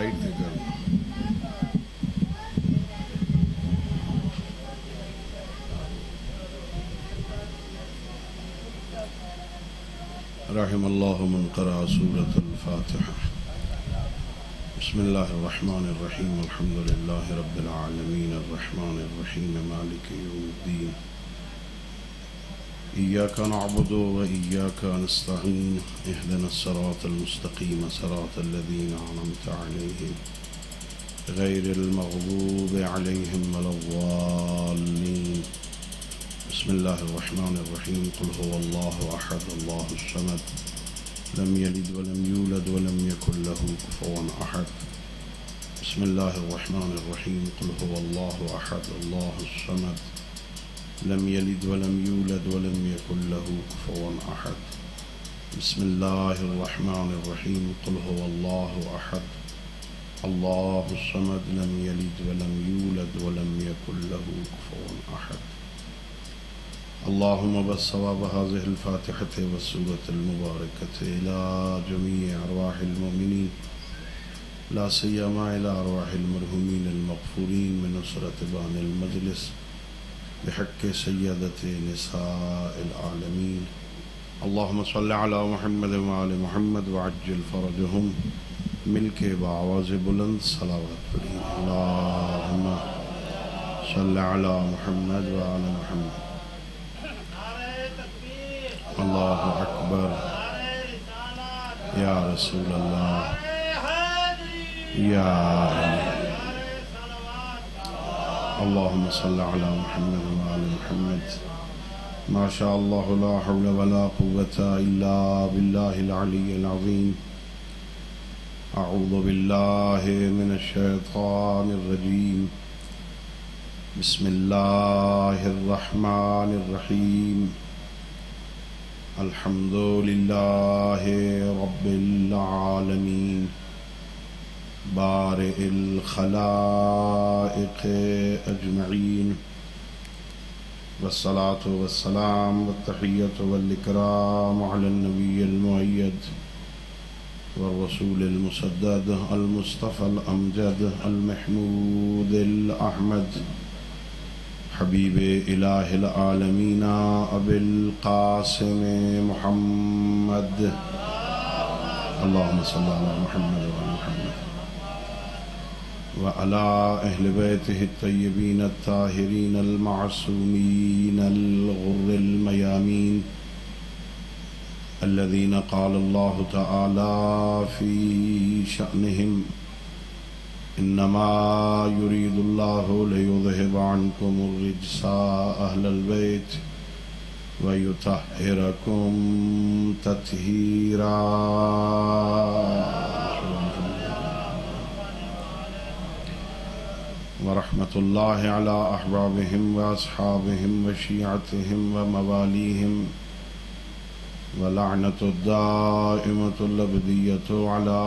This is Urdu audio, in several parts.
سائڈ پہ کر رحم اللہ من قرأ سورة الفاتحة بسم اللہ الرحمن الرحیم الحمد للہ رب العالمین الرحمن الرحیم مالک یوم الدین ایاک نعبد و ایاک نستعین اہدنا الصراط المستقیم صراط الذین انعمت علیہم غیر المغضوب علیہم ولا الضالین بسم اللہ الرحمن الرحیم قل هو اللہ احد اللہ الصمد لم يلد ولم يولد ولم يكن له كفوا أحد بسم الله الرحمن الرحيم قل هو الله أحد الله الصمد لم يلد ولم يولد ولم يكن له كفوا أحد بسم الله الرحمن الرحيم قل هو الله أحد الله الصمد لم يلد ولم يولد ولم يكن له كفوا أحد اللهم بثواب هذه الفاتحة والسورة المباركة إلى جميع أرواح المؤمنين لا سيما إلى أرواح المرحومين المغفورين من أسرة بان المجلس بحق سيدة نساء العالمين اللهم صل على محمد وآل محمد وعجل فرجهم ملك بآواز بلند صلوات پڑھی اللهم صل على محمد وآل محمد اللہ اکبر یا رسول اللہ یا اللہم صل علی محمد وآل محمد ما شاء اللہ لا حول ولا قوة الا باللہ العلی العظیم اعوذ باللہ من الشیطان الرجیم بسم اللہ الرحمن الرحیم الحمد للہ رب العالمین بارئ الخلائق اجمعین والصلاة والسلام والتحیة والاکرام علی النبی المؤید والرسول المسدد المصطفى الامجد المحمود الاحمد حبیب الہ العالمین ابی القاسم محمد اللہم صل علی محمد وعلی محمد وعلی اہل بیتہ الطیبین الطاہرین المعصومین الغر المیامین الذین قال اللہ تعالی فی شأنہم انما يريد الله ليذهب عنكم الرجس اهل البيت ويطهركم تطهيرا ورحمة الله على احبابهم واصحابهم وشيعتهم ومواليهم ولعنة الدائمة الأبدية على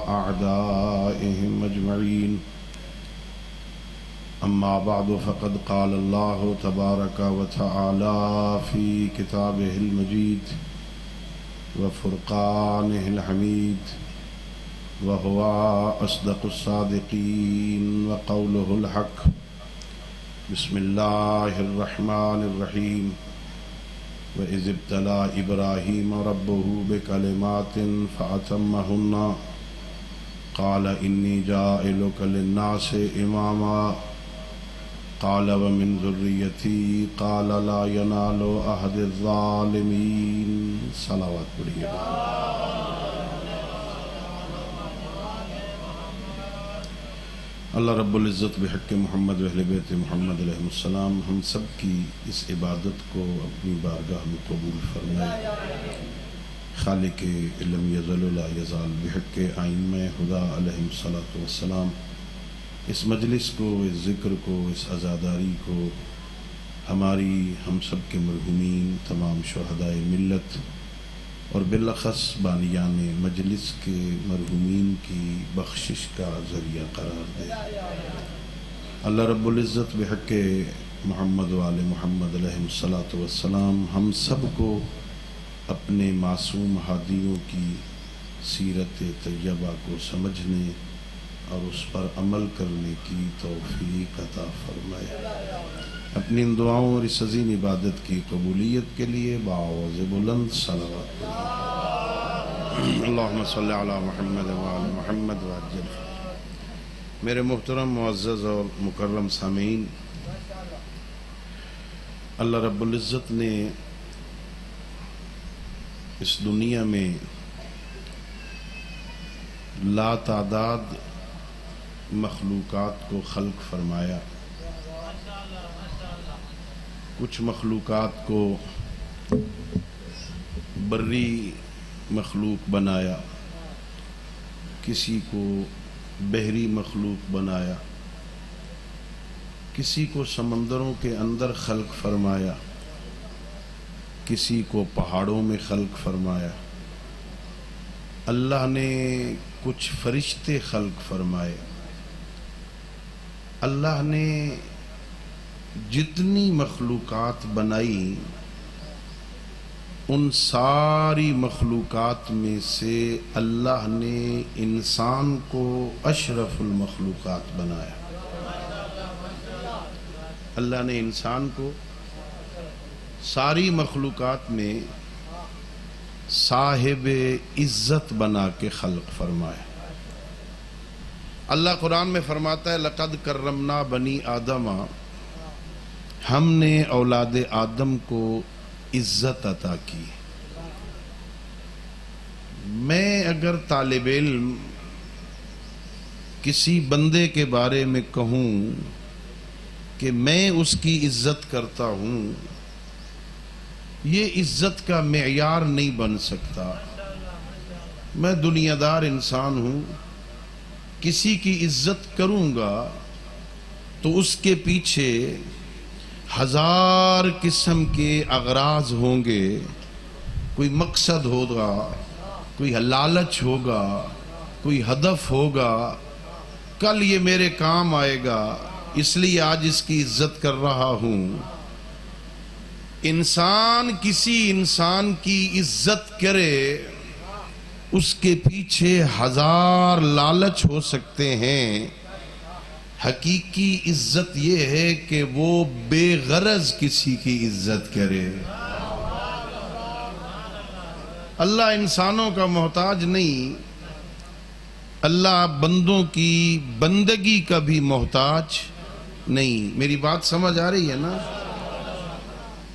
أعدائهم أجمعين أما بعد فقد قال الله تبارك وتعالى في كتابه المجيد وفرقانه الحميد وهو أصدق الصادقين وقوله الحق بسم الله الرحمن الرحيم وَإِذِ ابْتَلَى إِبْرَاهِيمَ رَبُّهُ بِكَلِمَاتٍ فَأَتَمَّهُنَّ قَالَ إِنِّي جَاعِلُكَ لِلنَّاسِ إِمَامًا قَالَ وَمِنْ ذُرِّيَّتِي قَالَ لَا يَنَالُ عَهْدِ الظَّالِمِينَ صلوات پڑھیے اللہ رب العزت بحق محمد و اہل بیت محمد علیہ السلام ہم سب کی اس عبادت کو اپنی بارگاہ میں قبول فرمائے خالق علم یزل لا یزال بحق ائمہ خدا علیہ السلام اس مجلس کو اس ذکر کو اس عزاداری کو ہماری ہم سب کے مرحومین تمام شہدائے ملت اور بالاخص بانیان مجلس کے مرحومین کی بخشش کا ذریعہ قرار دے اللہ رب العزت بحق محمد و آل محمد علیہ السلام ہم سب کو اپنے معصوم ہادیوں کی سیرت طیبہ کو سمجھنے اور اس پر عمل کرنے کی توفیق عطا فرمائے۔ اپنی ان دعاؤں اور اس عظیم عبادت کی قبولیت کے لیے بآواز بلند صلوات اللہم صلی علی محمد وعلی محمد وعجل۔ میرے محترم معزز اور مکرم سامعین، اللہ رب العزت نے اس دنیا میں لا تعداد مخلوقات کو خلق فرمایا۔ کچھ مخلوقات کو بری مخلوق بنایا، کسی کو بحری مخلوق بنایا، کسی کو سمندروں کے اندر خلق فرمایا، کسی کو پہاڑوں میں خلق فرمایا۔ اللہ نے کچھ فرشتے خلق فرمائے۔ اللہ نے جتنی مخلوقات بنائی ان ساری مخلوقات میں سے اللہ نے انسان کو اشرف المخلوقات بنایا۔ اللہ نے انسان کو ساری مخلوقات میں صاحب عزت بنا کے خلق فرمایا۔ اللہ قرآن میں فرماتا ہے لقد کرمنا بنی آدم، ہم نے اولاد آدم کو عزت عطا کی۔ میں اگر طالب علم کسی بندے کے بارے میں کہوں کہ میں اس کی عزت کرتا ہوں، یہ عزت کا معیار نہیں بن سکتا۔ میں دنیا دار انسان ہوں، کسی کی عزت کروں گا تو اس کے پیچھے ہزار قسم کے اغراض ہوں گے، کوئی مقصد ہوگا، کوئی لالچ ہوگا، کوئی ہدف ہوگا، کل یہ میرے کام آئے گا اس لیے آج اس کی عزت کر رہا ہوں۔ انسان کسی انسان کی عزت کرے، اس کے پیچھے ہزار لالچ ہو سکتے ہیں۔ حقیقی عزت یہ ہے کہ وہ بے غرض کسی کی عزت کرے۔ اللہ انسانوں کا محتاج نہیں، اللہ بندوں کی بندگی کا بھی محتاج نہیں۔ میری بات سمجھ آ رہی ہے نا؟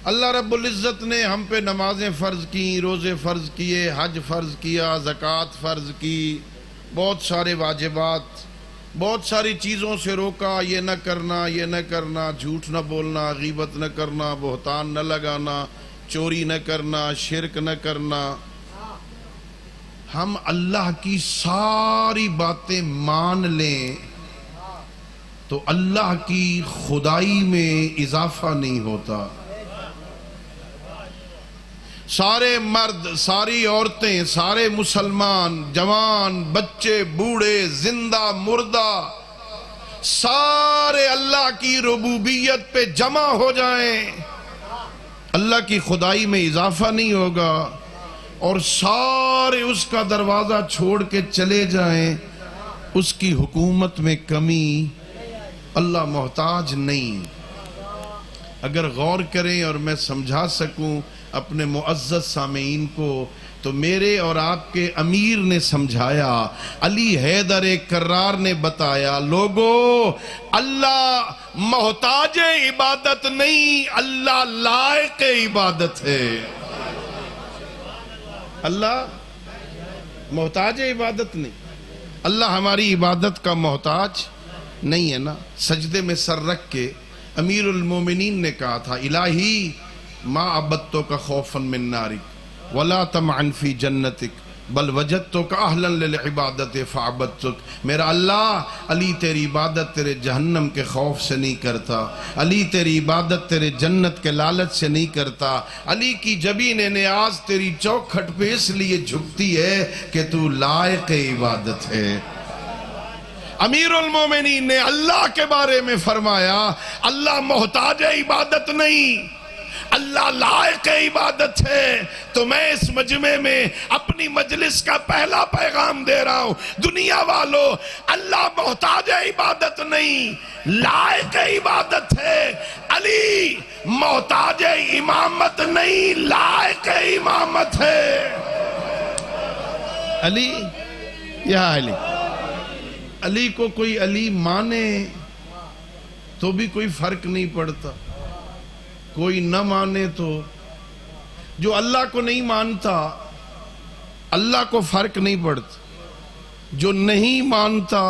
اللہ رب العزت نے ہم پہ نمازیں فرض کی، روزے فرض کیے، حج فرض کیا، زکوٰۃ فرض کی، بہت سارے واجبات، بہت ساری چیزوں سے روکا، یہ نہ کرنا، یہ نہ کرنا، جھوٹ نہ بولنا، غیبت نہ کرنا، بہتان نہ لگانا، چوری نہ کرنا، شرک نہ کرنا۔ ہم اللہ کی ساری باتیں مان لیں تو اللہ کی خدائی میں اضافہ نہیں ہوتا۔ سارے مرد، ساری عورتیں، سارے مسلمان، جوان، بچے، بوڑھے، زندہ، مردہ، سارے اللہ کی ربوبیت پہ جمع ہو جائیں، اللہ کی خدائی میں اضافہ نہیں ہوگا، اور سارے اس کا دروازہ چھوڑ کے چلے جائیں، اس کی حکومت میں کمی، اللہ محتاج نہیں۔ اگر غور کریں اور میں سمجھا سکوں اپنے معزز سامعین کو، تو میرے اور آپ کے امیر نے سمجھایا، علی حیدر کرار نے بتایا، لوگو اللہ محتاج عبادت نہیں، اللہ لائق عبادت ہے۔ اللہ محتاج عبادت نہیں، اللہ ہماری عبادت کا محتاج نہیں ہے نا۔ سجدے میں سر رکھ کے امیر المومنین نے کہا تھا، الہی ما عبدتک خوفا من نارک ولا طمعا فی جنتک بل وجدتک اہلا للعبادت فعبدتک۔ میرا اللہ، علی تیری عبادت تیرے جہنم کے خوف سے نہیں کرتا، علی تیری عبادت تیرے جنت کے لالچ سے نہیں کرتا، علی کی جبین نیاز تیری چوکھٹ پہ اس لیے جھکتی ہے کہ تو لائق عبادت ہے۔ امیر المومنین نے اللہ کے بارے میں فرمایا، اللہ محتاج عبادت نہیں، اللہ لائق عبادت ہے، تو میں اس مجمع میں اپنی مجلس کا پہلا پیغام دے رہا ہوں، دنیا والو، اللہ محتاج عبادت نہیں، لائق عبادت ہے۔ علی محتاج امامت نہیں، لائق امامت ہے۔ علی یا علی، علی کو کوئی علی مانے تو بھی کوئی فرق نہیں پڑتا، کوئی نہ مانے تو، جو اللہ کو نہیں مانتا اللہ کو فرق نہیں پڑتا، جو نہیں مانتا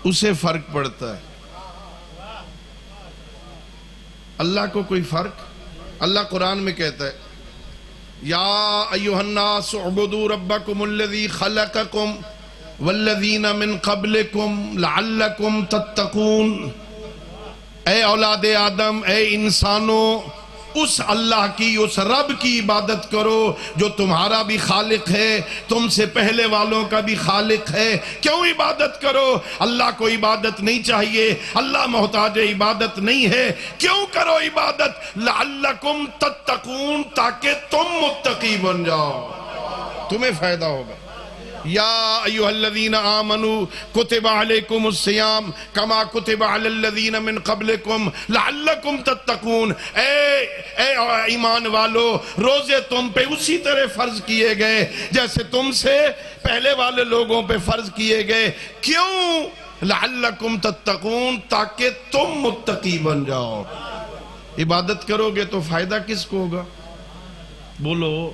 اسے فرق پڑتا ہے۔ اللہ کو کوئی فرق، اللہ قرآن میں کہتا ہے یا ایھا الناس اعبدوا ربکم الذی خلقکم والذین من قبلکم لعلکم تتقون، اے اولاد آدم، اے انسانوں، اس اللہ کی، اس رب کی عبادت کرو جو تمہارا بھی خالق ہے، تم سے پہلے والوں کا بھی خالق ہے۔ کیوں عبادت کرو؟ اللہ کو عبادت نہیں چاہیے، اللہ محتاج عبادت نہیں ہے، کیوں کرو عبادت؟ لعلکم تتقون، تاکہ تم متقی بن جاؤ، تمہیں فائدہ ہوگا۔ یا ایھا الذین آمنوا کتب علیکم الصیام کما کتب علی الذین من قبلکم لعلکم تتقون، اے ایمان والو، روزے تم پہ اسی طرح فرض کیے گئے جیسے تم سے پہلے والے لوگوں پہ فرض کیے گئے۔ کیوں؟ لعلکم تتقون، تاکہ تم متقی بن جاؤ۔ عبادت کرو گے تو فائدہ کس کو ہوگا؟ بولو۔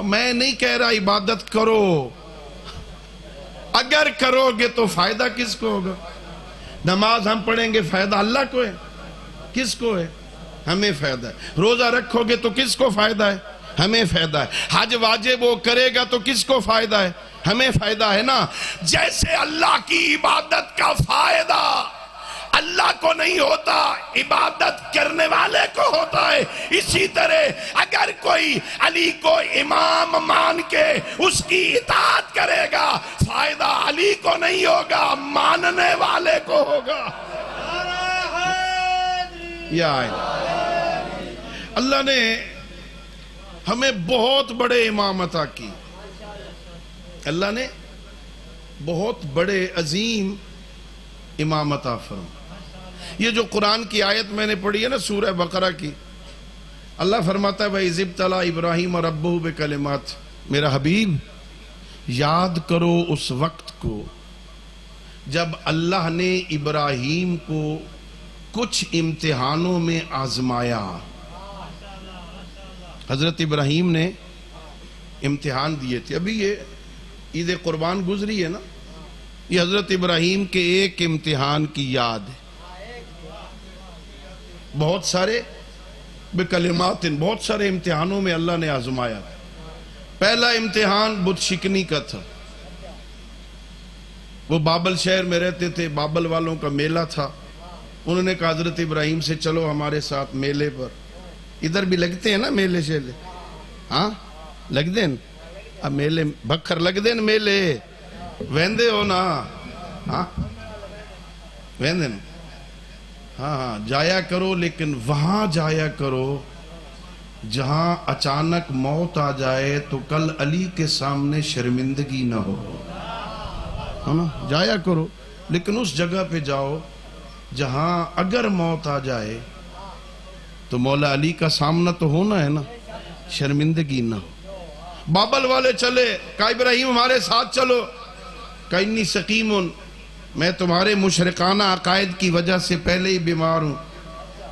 میں نہیں کہہ رہا عبادت کرو، اگر کرو گے تو فائدہ کس کو ہوگا؟ نماز ہم پڑھیں گے، فائدہ اللہ کو ہے، کس کو ہے؟ ہمیں فائدہ ہے۔ روزہ رکھو گے تو کس کو فائدہ ہے؟ ہمیں فائدہ ہے۔ حج واجب وہ کرے گا تو کس کو فائدہ ہے؟ ہمیں فائدہ ہے نا۔ جیسے اللہ کی عبادت کا فائدہ اللہ کو نہیں ہوتا، عبادت کرنے والے کو ہوتا ہے، اسی طرح اگر کوئی علی کو امام مان کے اس کی اطاعت کرے گا، فائدہ علی کو نہیں ہوگا، ماننے والے کو ہوگا۔ یا اللہ نے ہمیں بہت بڑے امام عطا کی، اللہ نے بہت بڑے عظیم امام عطا فرمائے۔ یہ جو قرآن کی آیت میں نے پڑھی ہے نا سورہ بقرہ کی، اللہ فرماتا ہے وَإِذِ ابْتَلَىٰ إِبْرَاهِيمَ رَبُّهُ بِكَلِمَاتٍ، میرا حبیب یاد کرو اس وقت کو جب اللہ نے ابراہیم کو کچھ امتحانوں میں آزمایا۔ حضرت ابراہیم نے امتحان دیے تھے، ابھی یہ عید قربان گزری ہے نا، یہ حضرت ابراہیم کے ایک امتحان کی یاد ہے۔ بہت سارے بکلمات، بہت سارے امتحانوں میں اللہ نے آزمایا۔ پہلا امتحان بت شکنی کا تھا، وہ بابل شہر میں رہتے تھے، بابل والوں کا میلہ تھا، انہوں نے کہا حضرت ابراہیم سے چلو ہمارے ساتھ میلے پر۔ ادھر بھی لگتے ہیں نا میلے شیلے، ہاں لگ دیں، اب میلے بکھر لگ دیں، میلے ویندے ہو نا، ہاں ویندے نا، ہاں جایا کرو، لیکن وہاں جایا کرو جہاں اچانک موت آ جائے تو کل علی کے سامنے شرمندگی نہ ہو، ہے نا؟ جایا کرو لیکن اس جگہ پہ جاؤ جہاں اگر موت آ جائے تو مولا علی کا سامنا تو ہونا ہے نا، شرمندگی نہ ہو۔ بابل والے چلے، کہا ابراہیم ہمارے ساتھ چلو، کہا انی سقیمن، میں تمہارے مشرکانہ عقائد کی وجہ سے پہلے ہی بیمار ہوں،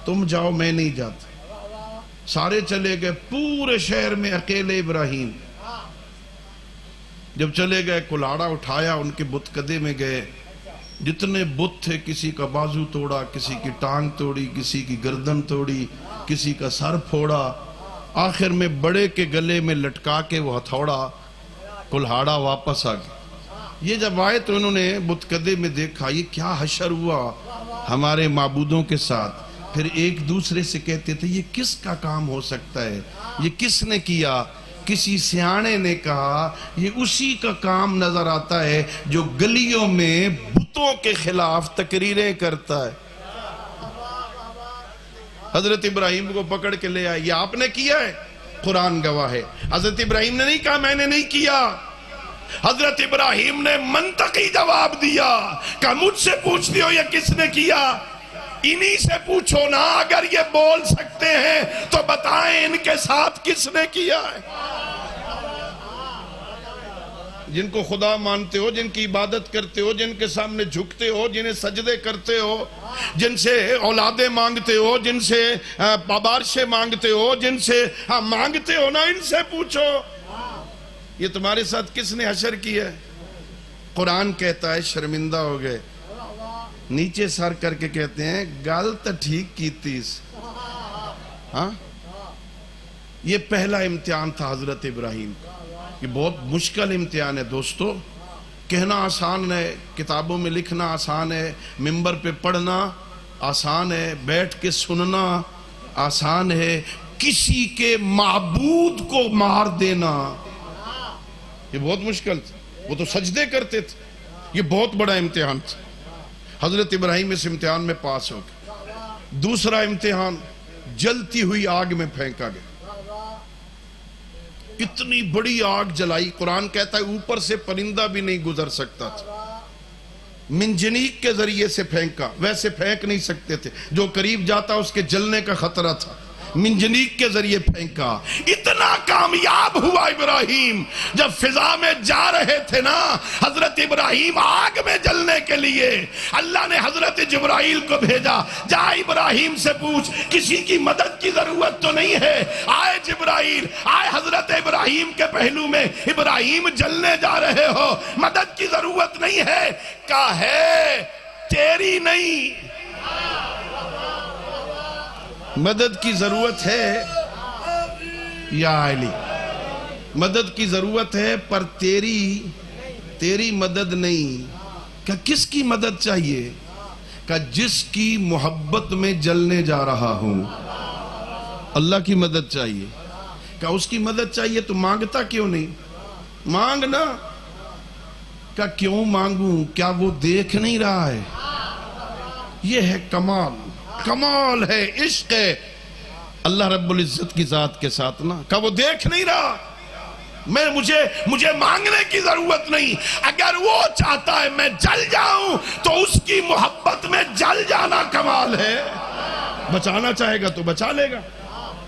تم جاؤ میں نہیں جاتا۔ سارے چلے گئے، پورے شہر میں اکیلے ابراہیم۔ جب چلے گئے کلاڑا اٹھایا، ان کے بت کدے میں گئے، جتنے بت تھے کسی کا بازو توڑا، کسی کی ٹانگ توڑی، کسی کی گردن توڑی، کسی کا سر پھوڑا، آخر میں بڑے کے گلے میں لٹکا کے وہ ہتھوڑا کلہاڑا واپس آ گیا۔ یہ جب آئے تو انہوں نے بت کدے میں دیکھا یہ کیا حشر ہوا ہمارے معبودوں کے ساتھ، پھر ایک دوسرے سے کہتے تھے یہ کس کا کام ہو سکتا ہے، یہ کس نے کیا؟ کسی سیانے نے کہا یہ اسی کا کام نظر آتا ہے جو گلیوں میں بتوں کے خلاف تقریریں کرتا ہے۔ حضرت ابراہیم کو پکڑ کے لے آئے، یہ آپ نے کیا ہے؟ قرآن گواہ ہے۔ حضرت ابراہیم نے نہیں کہا میں نے نہیں کیا، حضرت ابراہیم نے منطقی جواب دیا کہ مجھ سے پوچھتی ہو یہ کس نے کیا؟ انہی سے پوچھو نا، اگر یہ بول سکتے ہیں تو بتائیں ان کے ساتھ کس نے کیا ہے؟ جن کو خدا مانتے ہو، جن کی عبادت کرتے ہو، جن کے سامنے جھکتے ہو، جنہیں سجدے کرتے ہو، جن سے اولادیں مانگتے ہو، جن سے بارشیں مانگتے ہو، جن سے مانگتے ہو نا، ان سے پوچھو یہ تمہارے ساتھ کس نے حشر کیا ہے؟ قرآن کہتا ہے شرمندہ ہو گئے، نیچے سر کر کے کہتے ہیں گل تو ٹھیک کیتیس۔ ہاں، یہ پہلا امتحان تھا حضرت ابراہیم کا۔ یہ بہت مشکل امتحان ہے دوستو، کہنا آسان ہے، کتابوں میں لکھنا آسان ہے، منبر پہ پڑھنا آسان ہے، بیٹھ کے سننا آسان ہے، کسی کے معبود کو مار دینا یہ بہت مشکل تھا۔ وہ تو سجدے کرتے تھے، یہ بہت بڑا امتحان تھا۔ حضرت ابراہیم اس امتحان میں پاس ہو گئے۔ دوسرا امتحان، جلتی ہوئی آگ میں پھینکا گیا۔ اتنی بڑی آگ جلائی، قرآن کہتا ہے اوپر سے پرندہ بھی نہیں گزر سکتا تھا، منجنیق کے ذریعے سے پھینکا، ویسے پھینک نہیں سکتے تھے، جو قریب جاتا اس کے جلنے کا خطرہ تھا، منجنیق کے ذریعے پھینکا۔ اتنا کامیاب ہوا ابراہیم، جب فضا میں جا رہے تھے نا حضرت ابراہیم آگ میں جلنے کے لیے، اللہ نے حضرت جبرائیل کو بھیجا، جا ابراہیم سے پوچھ کسی کی مدد کی ضرورت تو نہیں ہے۔ آئے جبرائیل، آئے حضرت ابراہیم کے پہلو میں، ابراہیم جلنے جا رہے ہو، مدد کی ضرورت نہیں ہے، کہا ہے تیری نہیں، مدد کی ضرورت ہے یا علی، مدد کی ضرورت ہے پر تیری مدد نہیں۔ کہ کس کی مدد چاہیے؟ کہ جس کی محبت میں جلنے جا رہا ہوں، اللہ کی مدد چاہیے۔ کہ اس کی مدد چاہیے تو مانگتا کیوں نہیں؟ مانگنا۔ کہ کیوں مانگوں؟ کیا وہ دیکھ نہیں رہا ہے؟ یہ ہے کمال، کمال ہے، عشق ہے اللہ رب العزت کی ذات کے ساتھ نا، کہ وہ دیکھ نہیں رہا، مجھے مانگنے کی ضرورت نہیں، اگر وہ چاہتا ہے میں جل جاؤں تو اس کی محبت میں جل جانا کمال ہے، بچانا چاہے گا تو بچا لے گا۔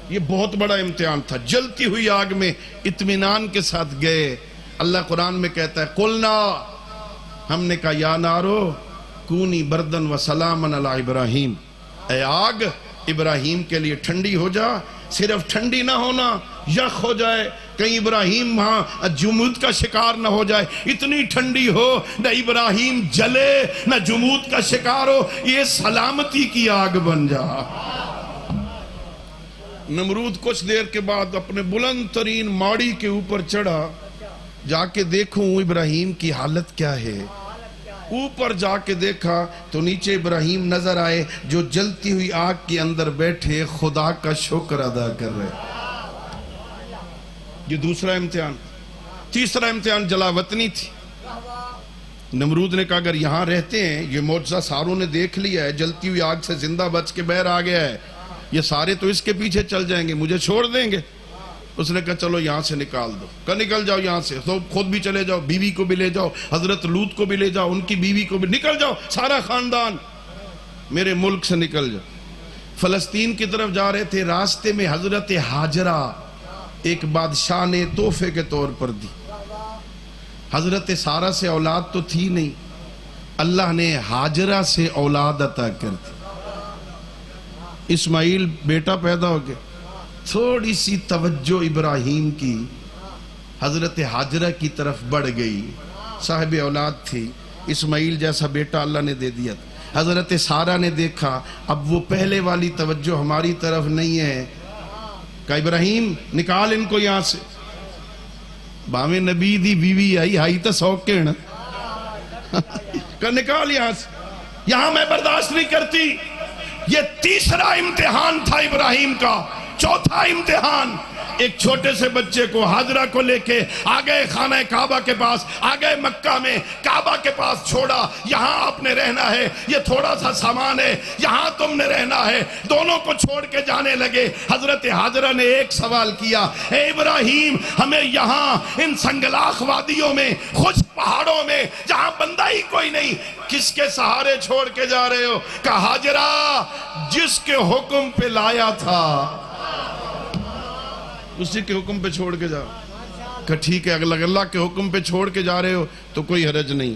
یہ بہت بڑا امتحان تھا، جلتی ہوئی آگ میں اطمینان کے ساتھ گئے۔ اللہ قرآن میں کہتا ہے قلنا، ہم نے کہا یا نارو کونی بردن و سلامن علی ابراہیم، اے آگ ابراہیم کے لیے ٹھنڈی ہو جا، صرف ٹھنڈی نہ ہونا، یخ ہو جائے، کہیں ابراہیم وہاں جمود کا شکار نہ ہو جائے، اتنی ٹھنڈی ہو نہ ابراہیم جلے نہ جمود کا شکار ہو، یہ سلامتی کی آگ بن جا۔ نمرود کچھ دیر کے بعد اپنے بلند ترین ماڑی کے اوپر چڑھا، جا کے دیکھوں ابراہیم کی حالت کیا ہے۔ اوپر جا کے دیکھا تو نیچے ابراہیم نظر آئے، جو جلتی ہوئی آگ کے اندر بیٹھے خدا کا شکر ادا کر رہے۔ یہ دوسرا امتحان۔ تیسرا امتحان جلا وطنی تھی۔ نمرود نے کہا اگر یہاں رہتے ہیں، یہ معجزہ ساروں نے دیکھ لیا ہے، جلتی ہوئی آگ سے زندہ بچ کے باہر آ گیا ہے، یہ سارے تو اس کے پیچھے چل جائیں گے، مجھے چھوڑ دیں گے۔ اس نے کہا چلو یہاں سے نکال دو، کہ نکل جاؤ یہاں سے، تو خود بھی چلے جاؤ، بیوی کو بھی لے جاؤ، حضرت لوط کو بھی لے جاؤ، ان کی بیوی کو بھی، نکل جاؤ سارا خاندان، میرے ملک سے نکل جاؤ۔ فلسطین کی طرف جا رہے تھے، راستے میں حضرت ہاجرہ ایک بادشاہ نے تحفے کے طور پر دی۔ حضرت سارہ سے اولاد تو تھی نہیں، اللہ نے ہاجرہ سے اولاد عطا کر دی، اسماعیل بیٹا پیدا ہو گیا۔ تھوڑی سی توجہ ابراہیم کی حضرت ہاجرہ کی طرف بڑھ گئی، صاحب اولاد تھی، اسماعیل جیسا بیٹا اللہ نے دے دیا۔ حضرت سارہ نے دیکھا اب وہ پہلے والی توجہ ہماری طرف نہیں ہے، کہ ابراہیم نکال ان کو یہاں سے۔ باویں نبی دی بیوی آئی ہائی تا سوکے نا، کہ نکال یہاں سے، یہاں میں برداشت نہیں کرتی۔ یہ تیسرا امتحان تھا ابراہیم کا۔ چوتھا امتحان، ایک چھوٹے سے بچے کو حاجرہ کو لے کے آگئے خانہ کعبہ کے پاس، آگئے مکہ میں کعبہ کے پاس چھوڑا، یہاں آپ نے رہنا ہے، یہ تھوڑا سا سامان ہے، یہاں تم نے رہنا ہے۔ دونوں کو چھوڑ کے جانے لگے۔ حضرت حاجرہ نے ایک سوال کیا، اے ابراہیم ہمیں یہاں ان سنگلاخ وادیوں میں، خشک پہاڑوں میں جہاں بندہ ہی کوئی نہیں، کس کے سہارے چھوڑ کے جا رہے ہو؟ کہا حاجرہ جس کے حکم پہ لایا تھا اسی کے حکم پہ چھوڑ کے جا۔ کہ ٹھیک ہے، اگر اللہ کے حکم پہ چھوڑ کے جا رہے ہو تو کوئی حرج نہیں،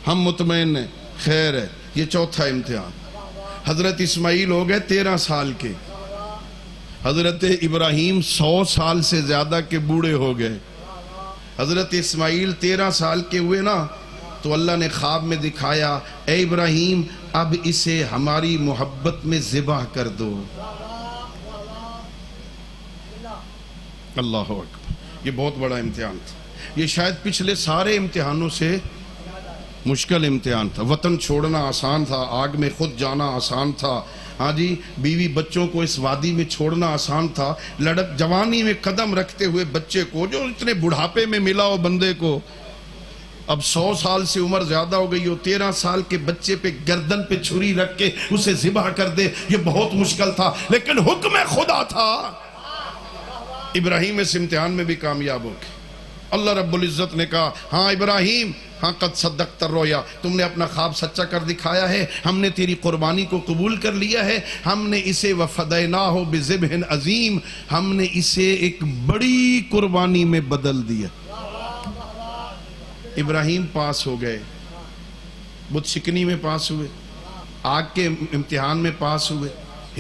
ہم مطمئن ہیں، خیر ہے۔ یہ چوتھا امتحان۔ حضرت اسماعیل ہو گئے 13 سال کے، حضرت ابراہیم 100 سال سے زیادہ کے بوڑھے ہو گئے۔ حضرت اسماعیل 13 سال کے ہوئے نا، تو اللہ نے خواب میں دکھایا، اے ابراہیم اب اسے ہماری محبت میں ذبح کر دو۔ اللہ اکبر، یہ بہت بڑا امتحان تھا۔ یہ شاید پچھلے سارے امتحانوں سے مشکل امتحان تھا۔ وطن چھوڑنا آسان تھا، آگ میں خود جانا آسان تھا، ہاں جی بیوی بچوں کو اس وادی میں چھوڑنا آسان تھا، لڑک جوانی میں قدم رکھتے ہوئے بچے کو جو اتنے بڑھاپے میں ملا ہو بندے کو، اب 100 سال سے عمر زیادہ ہو گئی ہو، 13 سال کے بچے پہ گردن پہ چھری رکھ کے اسے ذبح کر دے، یہ بہت مشکل تھا، لیکن حکم خدا تھا۔ ابراہیم اس امتحان میں بھی کامیاب ہو گئے۔ اللہ رب العزت نے کہا، ہاں ابراہیم، ہاں قد صدقت الرؤیا، تم نے اپنا خواب سچا کر دکھایا ہے، ہم نے تیری قربانی کو قبول کر لیا ہے، ہم نے اسے وفدیناہ بذبح عظیم، ہم نے اسے ایک بڑی قربانی میں بدل دیا۔ ابراہیم پاس ہو گئے، بت شکنی میں پاس ہوئے، آگ کے امتحان میں پاس ہوئے،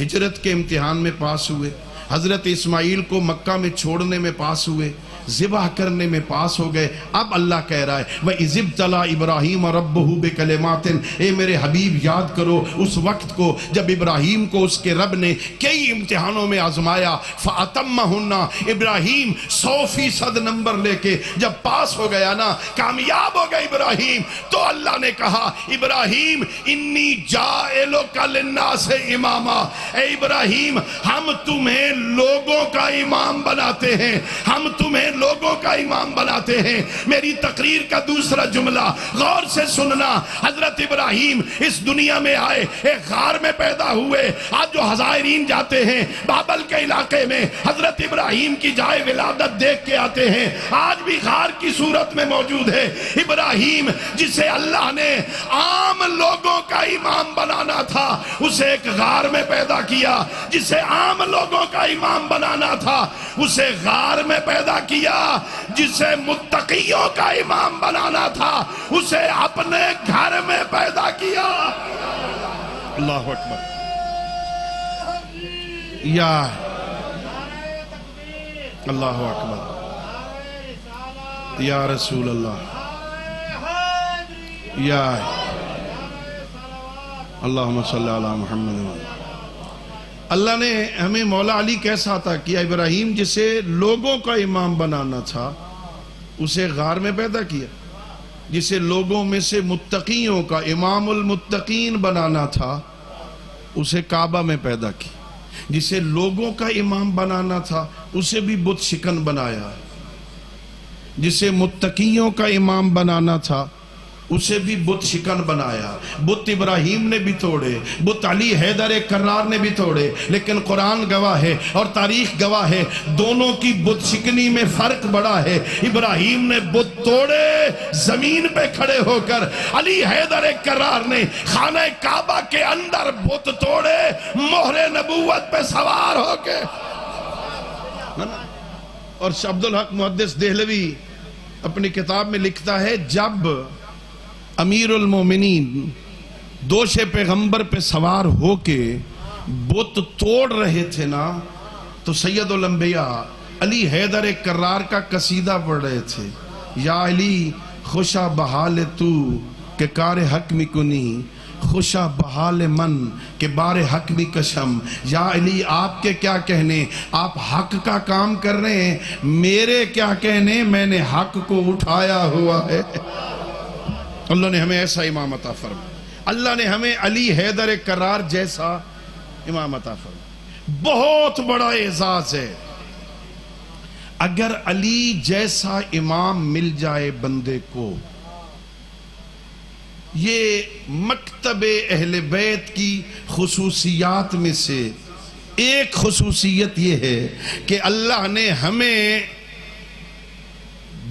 ہجرت کے امتحان میں پاس ہوئے، حضرت اسماعیل کو مکہ میں چھوڑنے میں پاس ہوئے، ذبح کرنے میں پاس ہو گئے۔ اب اللہ کہہ رہا ہے وَإِذِ ابْتَلَىٰ إِبْرَاهِيمَ رَبُّهُ بِكَلِمَاتٍ، اے میرے حبیب یاد کرو اس وقت کو جب ابراہیم کو اس کے رب نے کئی امتحانوں میں آزمایا، فَأَتَمَّهُنَّ، ابراہیم 100% نمبر لے کے جب پاس ہو گیا نا، کامیاب ہو گیا ابراہیم، تو اللہ نے کہا ابراہیم انی جاعلک للناس اماما، اے ابراہیم ہم تمہیں لوگوں کا امام بناتے ہیں، ہم تمہیں لوگوں کا امام بناتے ہیں۔ میری تقریر کا دوسرا جملہ غور سے سننا، حضرت ابراہیم اس دنیا میں آئے، ایک غار میں پیدا ہوئے۔ آج جو حضائرین جاتے ہیں بابل کے علاقے میں، حضرت ابراہیم کی جائے ولادت دیکھ کے آتے ہیں، آج بھی غار کی صورت میں موجود ہے۔ ابراہیم جسے اللہ نے عام لوگوں کا امام بنانا تھا، اسے ایک غار میں پیدا کیا، جسے عام لوگوں کا امام بنانا تھا اسے غار میں پیدا کیا، جسے متقیوں کا امام بنانا تھا اسے اپنے گھر میں پیدا کیا۔ اللہ اکبر، یا اللہ اکبر، یا رسول اللہ، یا اللہم صلی علی محمد۔ اللہ نے ہمیں مولا علی کیسا عطا کیا؟ ابراہیم جسے لوگوں کا امام بنانا تھا اسے غار میں پیدا کیا، جسے لوگوں میں سے متقیوں کا امام المتقین بنانا تھا اسے کعبہ میں پیدا کیا، جسے لوگوں کا امام بنانا تھا اسے بھی بت شکن بنایا، جسے متقیوں کا امام بنانا تھا اسے بھی بت شکن بنایا۔ بت ابراہیم نے بھی توڑے، بت علی حیدر کرار نے بھی توڑے، لیکن قرآن گواہ ہے اور تاریخ گواہ ہے دونوں کی بت شکنی میں فرق بڑا ہے۔ ابراہیم نے بت توڑے زمین پہ کھڑے ہو کر، علی حیدر کرار نے خانہ کعبہ کے اندر بت توڑے مہر نبوت پہ سوار ہو کے۔ اور عبدالحق محدث دہلوی اپنی کتاب میں لکھتا ہے جب امیر المومنین دوش پیغمبر پہ سوار ہو کے بت توڑ رہے تھے نا، تو سید الانبیاء علی حیدر کرار کا قصیدہ پڑھ رہے تھے، یا علی خوشا بحال تو کہ کار حق می کنی، خوشا بحال من کہ بار حق بھی کشم۔ یا علی آپ کے کیا کہنے، آپ حق کا کام کر رہے ہیں، میرے کیا کہنے، میں نے حق کو اٹھایا ہوا ہے۔ اللہ نے ہمیں ایسا امام عطا فرمایا، اللہ نے ہمیں علی حیدر کرار جیسا امام عطا فرمایا۔ بہت بڑا اعزاز ہے اگر علی جیسا امام مل جائے بندے کو، یہ مکتب اہل بیت کی خصوصیات میں سے ایک خصوصیت یہ ہے کہ اللہ نے ہمیں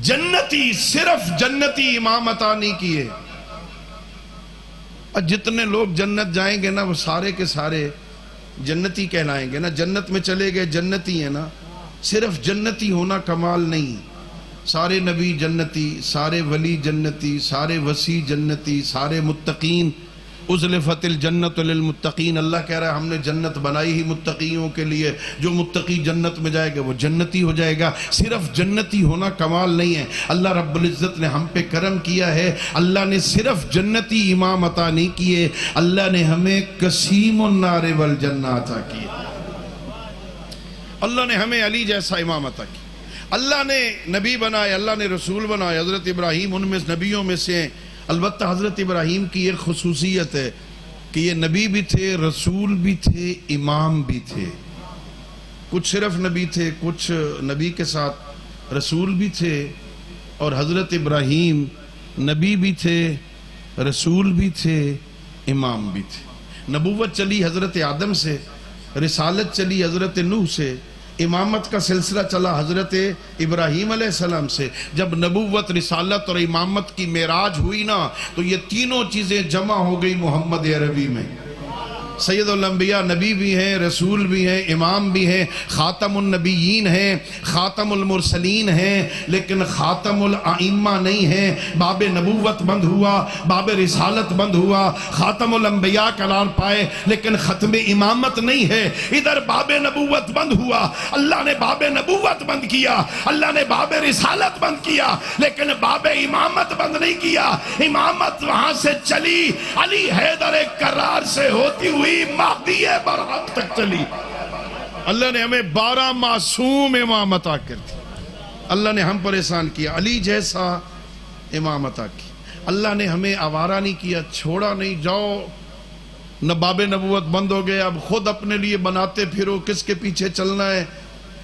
جنتی، صرف جنتی امام عطا نہیں کیے. اور جتنے لوگ جنت جائیں گے نا وہ سارے کے سارے جنتی کہلائیں گے نا. جنت میں چلے گئے جنتی ہیں نا. صرف جنتی ہونا کمال نہیں، سارے نبی جنتی، سارے ولی جنتی، سارے وسیع جنتی، سارے متقین. ازلفت الجنت للمتقین، اللہ کہہ رہا ہے ہم نے جنت بنائی ہی متقیوں کے لیے. جو متقی جنت میں جائے گا وہ جنتی ہو جائے گا. صرف جنتی ہونا کمال نہیں ہے. اللہ رب العزت نے ہم پہ کرم کیا ہے. اللہ نے صرف جنتی امام عطا نہیں کیے، اللہ نے ہمیں قسیم النار والجنہ عطا کیا. اللہ نے ہمیں علی جیسا امام عطا کیا. اللہ نے نبی بنائے، اللہ نے رسول بنائے. حضرت ابراہیم ان میں نبیوں میں سے ہیں. البتہ حضرت ابراہیم کی ایک خصوصیت ہے کہ یہ نبی بھی تھے، رسول بھی تھے، امام بھی تھے. کچھ صرف نبی تھے، کچھ نبی کے ساتھ رسول بھی تھے. اور حضرت ابراہیم نبی بھی تھے، رسول بھی تھے، امام بھی تھے. نبوت چلی حضرت آدم سے، رسالت چلی حضرت نوح سے، امامت کا سلسلہ چلا حضرت ابراہیم علیہ السلام سے. جب نبوت، رسالت اور امامت کی معراج ہوئی نا تو یہ تینوں چیزیں جمع ہو گئی محمد عربی میں. سید الانبیاء نبی بھی ہیں، رسول بھی ہیں، امام بھی ہیں، خاتم النبیین ہیں، خاتم المرسلین ہیں، لیکن خاتم الائمہ نہیں ہیں. باب نبوت بند ہوا، باب رسالت بند ہوا، خاتم الانبیاء قرار پائے لیکن ختم امامت نہیں ہے. ادھر باب نبوت بند ہوا، اللہ نے باب نبوت بند کیا، اللہ نے باب رسالت بند کیا، لیکن باب امامت بند نہیں کیا. امامت وہاں سے چلی، علی حیدر کرار سے ہوتی ہوئی مہدی برحق تک چلی. اللہ نے ہمیں 12 معصوم امام عطا کر دی. اللہ نے ہم پر احسان کیا، علی جیسا امام عطا کی. اللہ نے ہمیں آوارہ نہیں کیا، چھوڑا نہیں جاؤ نہ باب نبوت بند ہو گئے اب خود اپنے لیے بناتے پھرو، کس کے پیچھے چلنا ہے.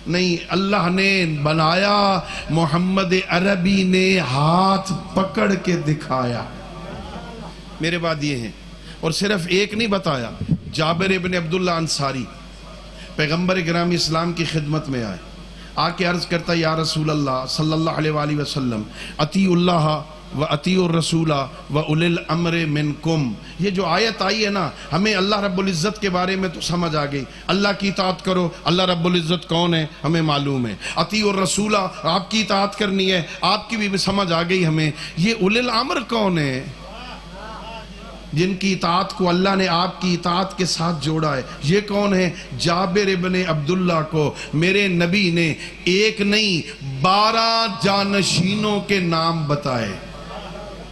نہیں، اللہ نے بنایا، محمد عربی نے ہاتھ پکڑ کے دکھایا. میرے بعد یہ ہیں، اور صرف ایک نہیں بتایا. جابر ابن عبداللہ انصاری پیغمبر گرامی اسلام کی خدمت میں آئے، آ کے عرض کرتا یا رسول اللہ صلی اللہ علیہ وآلہ وسلم، اطیعوا اللہ و اطیعوا الرسول و اولی الامر منکم. یہ جو آیت آئی ہے نا، ہمیں اللہ رب العزت کے بارے میں تو سمجھ آ گئی. اللہ کی اطاعت کرو، اللہ رب العزت کون ہے ہمیں معلوم ہے. اطیعوا الرسول، آپ کی اطاعت کرنی ہے، آپ کی بھی سمجھ آ گئی ہمیں. یہ اولی الامر کون ہے؟ جن کی اطاعت کو اللہ نے آپ کی اطاعت کے ساتھ جوڑا ہے. یہ کون ہے؟ جابر ابن عبداللہ کو میرے نبی نے ایک نہیں 12 جانشینوں کے نام بتائے.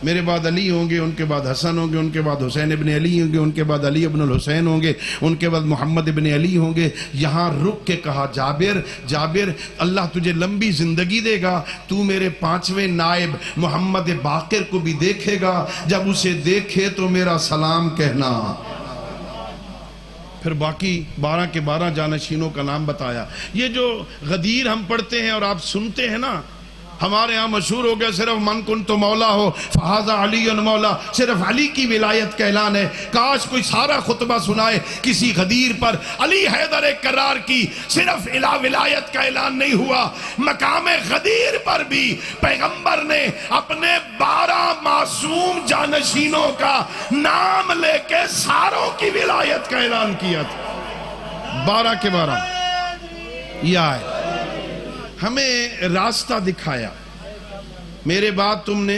میرے بعد علی ہوں گے، ان کے بعد حسن ہوں گے، ان کے بعد حسین ابن علی ہوں گے، ان کے بعد علی ابن الحسین ہوں گے، ان کے بعد محمد ابن علی ہوں گے. یہاں رک کے کہا جابر اللہ تجھے لمبی زندگی دے گا، تو میرے 5ویں نائب محمد باقر کو بھی دیکھے گا، جب اسے دیکھے تو میرا سلام کہنا. پھر باقی 12 کے 12 جانشینوں کا نام بتایا. یہ جو غدیر ہم پڑھتے ہیں اور آپ سنتے ہیں نا، ہمارے ہاں مشہور ہو گیا صرف من کن تو مولا ہو فہذا علی مولا، صرف علی کی ولایت کا اعلان ہے. کاش کوئی سارا خطبہ سنائے کسی غدیر پر. علی حیدر کرار کی صرف ولایت کا اعلان نہیں ہوا، مقام غدیر پر بھی پیغمبر نے اپنے 12 معصوم جانشینوں کا نام لے کے ساروں کی ولایت کا اعلان کیا تھا. 12 کے 12 یہ آئے، ہمیں راستہ دکھایا. میرے بعد تم نے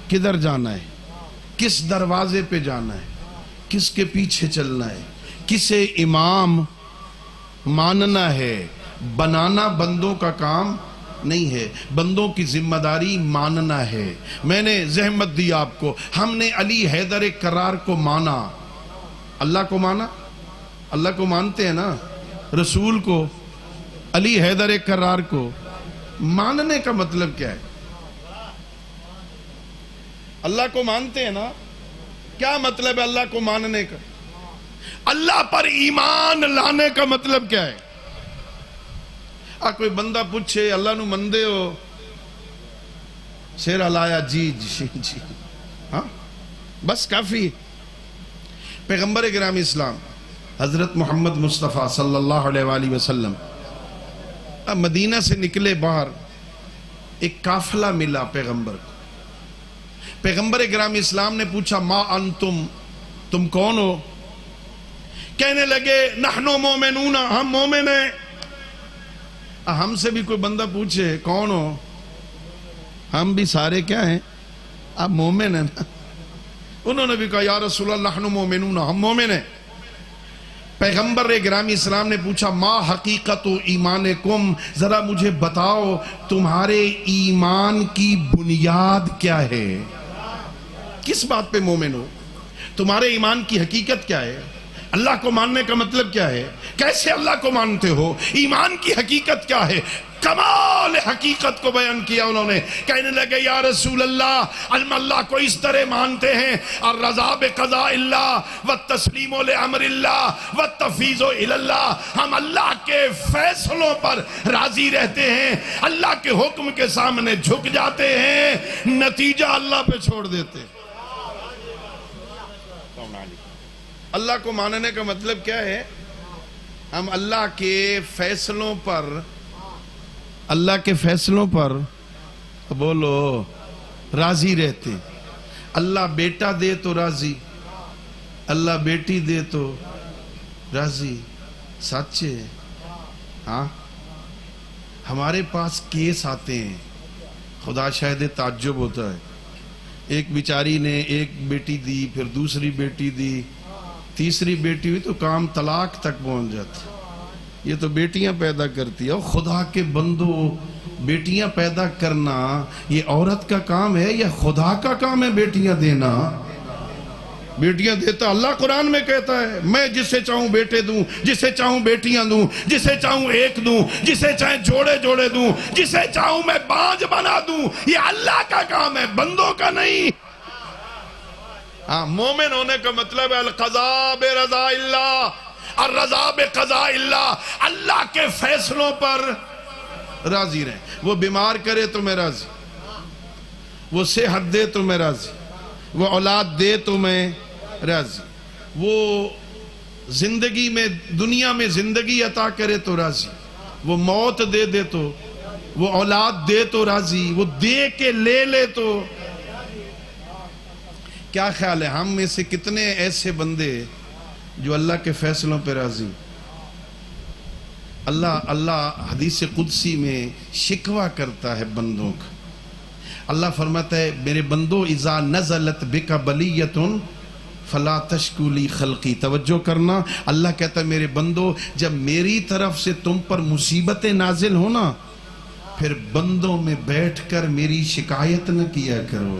کدھر جانا ہے، کس دروازے پہ جانا ہے، کس کے پیچھے چلنا ہے، کسے امام ماننا ہے. بنانا بندوں کا کام نہیں ہے، بندوں کی ذمہ داری ماننا ہے. میں نے زحمت دی آپ کو، ہم نے علی حیدر کرار کو مانا. اللہ کو مانا، اللہ کو مانتے ہیں نا، رسول کو، علی حیدر کرار کو. ماننے کا مطلب کیا ہے؟ اللہ کو مانتے ہیں نا، کیا مطلب ہے اللہ کو ماننے کا؟ اللہ پر ایمان لانے کا مطلب کیا ہے؟ کوئی بندہ پوچھے اللہ نو مندے ہو، سر ہلایا جی جی جی، ہاں بس کافی۔ پیغمبر گرامی اسلام حضرت محمد مصطفیٰ صلی اللہ علیہ وآلہ وسلم مدینہ سے نکلے باہر، ایک قافلہ ملا پیغمبر کو۔ پیغمبر گرامی اسلام نے پوچھا ما انتم، تم کون ہو؟ کہنے لگے نحنو مومنون، ہم مومن ہیں۔ ہم سے بھی کوئی بندہ پوچھے کون ہو، ہم بھی سارے کیا ہیں؟ آپ مومن ہیں نا۔ انہوں نے بھی کہا یا رسول اللہ نحنو مومنون، ہم مومن ہیں۔ پیغمبر گرامی اسلام نے پوچھا ما حقیقت ایمانکم، ذرا مجھے بتاؤ تمہارے ایمان کی بنیاد کیا ہے، کس بات پہ مومن ہو، تمہارے ایمان کی حقیقت کیا ہے، اللہ کو ماننے کا مطلب کیا ہے، کیسے اللہ کو مانتے ہو، ایمان کی حقیقت کیا ہے؟ کمال حقیقت کو بیان کیا انہوں نے۔ کہنے لگے یا رسول اللہ ہم اللہ کو اس طرح مانتے ہیں الرضا بقضاء اللہ والتسلیم لامر اللہ والتفویض الی اللہ، ہم اللہ کے فیصلوں پر راضی رہتے ہیں، اللہ کے حکم کے سامنے جھک جاتے ہیں، نتیجہ اللہ پہ چھوڑ دیتے ہیں۔ اللہ کو ماننے کا مطلب کیا ہے؟ ہم اللہ کے فیصلوں پر، اللہ کے فیصلوں پر بولو راضی رہتے ہیں۔ اللہ بیٹا دے تو راضی، اللہ بیٹی دے تو راضی، سچے ہاں۔ ہمارے پاس کیس آتے ہیں، خدا شاہد تعجب ہوتا ہے، ایک بیچاری نے ایک بیٹی دی، پھر دوسری بیٹی دی، تیسری بیٹی ہوئی تو کام طلاق تک پہنچ جاتا۔ یہ تو بیٹیاں پیدا کرتی ہے۔ خدا کے بندو، بیٹیاں پیدا کرنا یہ عورت کا کام ہے یا خدا کا کام ہے بیٹیاں دینا؟ بیٹیاں دیتا اللہ قرآن میں کہتا ہے میں جسے چاہوں بیٹے دوں، جسے چاہوں بیٹیاں دوں، جسے چاہوں ایک دوں، جسے چاہے جوڑے جوڑے دوں، جسے چاہوں میں بانج بنا دوں۔ یہ اللہ کا کام ہے، بندوں کا نہیں۔ ہاں، مومن ہونے کا مطلب ہے القضاء برضا اللہ، الرضا بقضاء اللہ، اللہ کے فیصلوں پر راضی رہیں۔ وہ بیمار کرے تو میں راضی، وہ صحت دے تو میں راضی، وہ اولاد دے تو میں راضی، وہ زندگی میں دنیا میں زندگی عطا کرے تو راضی، وہ موت دے دے تو، وہ اولاد دے تو راضی، وہ دے کے لے لے تو۔ کیا خیال ہے ہم میں سے کتنے ایسے بندے جو اللہ کے فیصلوں پہ راضی؟ اللہ حدیث قدسی میں شکوہ کرتا ہے بندوں کا۔ اللہ فرماتا ہے میرے بندو اذا نزلت بک بلیۃ فلا تشکو لی خلقی، توجہ کرنا، اللہ کہتا ہے میرے بندو جب میری طرف سے تم پر مصیبتیں نازل ہونا پھر بندوں میں بیٹھ کر میری شکایت نہ کیا کرو۔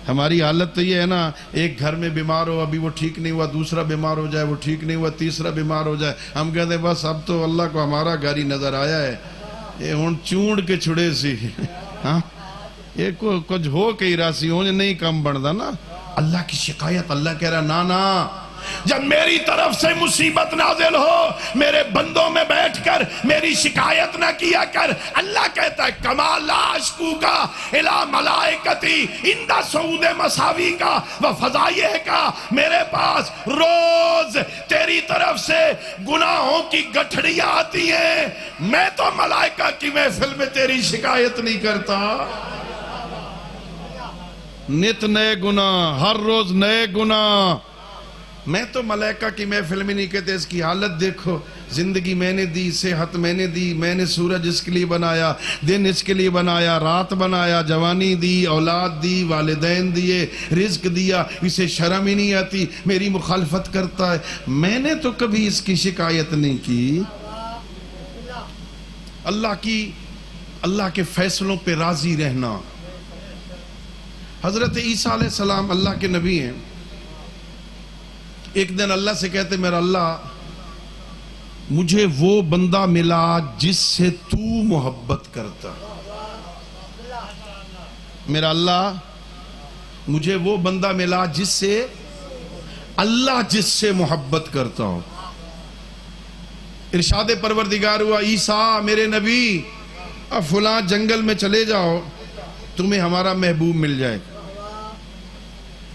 ہماری حالت تو یہ ہے نا، ایک گھر میں بیمار ہو، ابھی وہ ٹھیک نہیں ہوا، دوسرا بیمار ہو جائے، وہ ٹھیک نہیں ہوا، تیسرا بیمار ہو جائے، ہم کہتے ہیں بس اب تو اللہ کو ہمارا گھر ہی نظر آیا ہے، یہ ہون چونڑ کے چھڑے سی ہاں، یہ کچھ ہو کے ہی راسی ہو نہیں کم بڑھتا نا۔ اللہ کی شکایت، اللہ کہہ رہا نا جب میری طرف سے مصیبت نازل ہو میرے بندوں میں بیٹھ کر میری شکایت نہ کیا کر۔ اللہ کہتا ہے کما لا اشکو کا الی ملائکتی اندہ سعود مساوی کا و فضائیہ کا، میرے پاس روز تیری طرف سے گناہوں کی گٹھڑیاں آتی ہیں، میں تو ملائکہ کی محفل میں تیری شکایت نہیں کرتا۔ نت نئے گناہ، ہر روز نئے گناہ، میں تو ملائکہ کی محفل میں نہیں کہتے اس کی حالت دیکھو، زندگی میں نے دی، صحت میں نے دی، میں نے سورج اس کے لیے بنایا، دن اس کے لیے بنایا، رات بنایا، جوانی دی، اولاد دی، والدین دیے، رزق دیا، اسے شرم ہی نہیں آتی، میری مخالفت کرتا ہے۔ میں نے تو کبھی اس کی شکایت نہیں کی۔ اللہ کے فیصلوں پہ راضی رہنا۔ حضرت عیسیٰ علیہ السلام اللہ کے نبی ہیں، ایک دن اللہ سے کہتے میرا اللہ مجھے وہ بندہ ملا جس سے تو محبت کرتا، میرا اللہ مجھے وہ بندہ ملا جس سے اللہ جس سے محبت کرتا ہو۔ ارشاد پروردگار ہوا عیسیٰ میرے نبی اب فلاں جنگل میں چلے جاؤ تمہیں ہمارا محبوب مل جائے.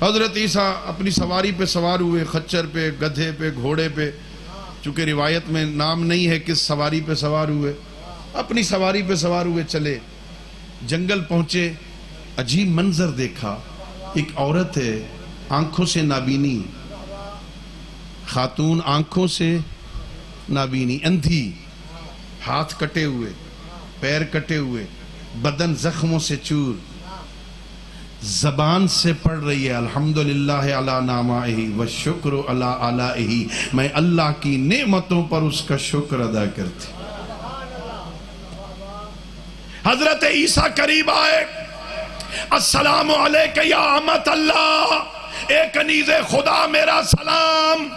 حضرت عیسیٰ اپنی سواری پہ سوار ہوئے، خچر پہ، گدھے پہ، گھوڑے پہ، چونکہ روایت میں نام نہیں ہے کس سواری پہ سوار ہوئے، اپنی سواری پہ سوار ہوئے چلے. جنگل پہنچے، عجیب منظر دیکھا. ایک عورت ہے آنکھوں سے نابینی، خاتون آنکھوں سے نابینی، اندھی، ہاتھ کٹے ہوئے، پیر کٹے ہوئے، بدن زخموں سے چور، زبان سے پڑھ رہی ہے الحمدللہ علی نعمائہ والشکر علی آلائہ، میں اللہ کی نعمتوں پر اس کا شکر ادا کرتی. حضرت عیسیٰ قریب آئے، السلام علیکہ یا امت اللہ، اے کنیز خدا میرا سلام.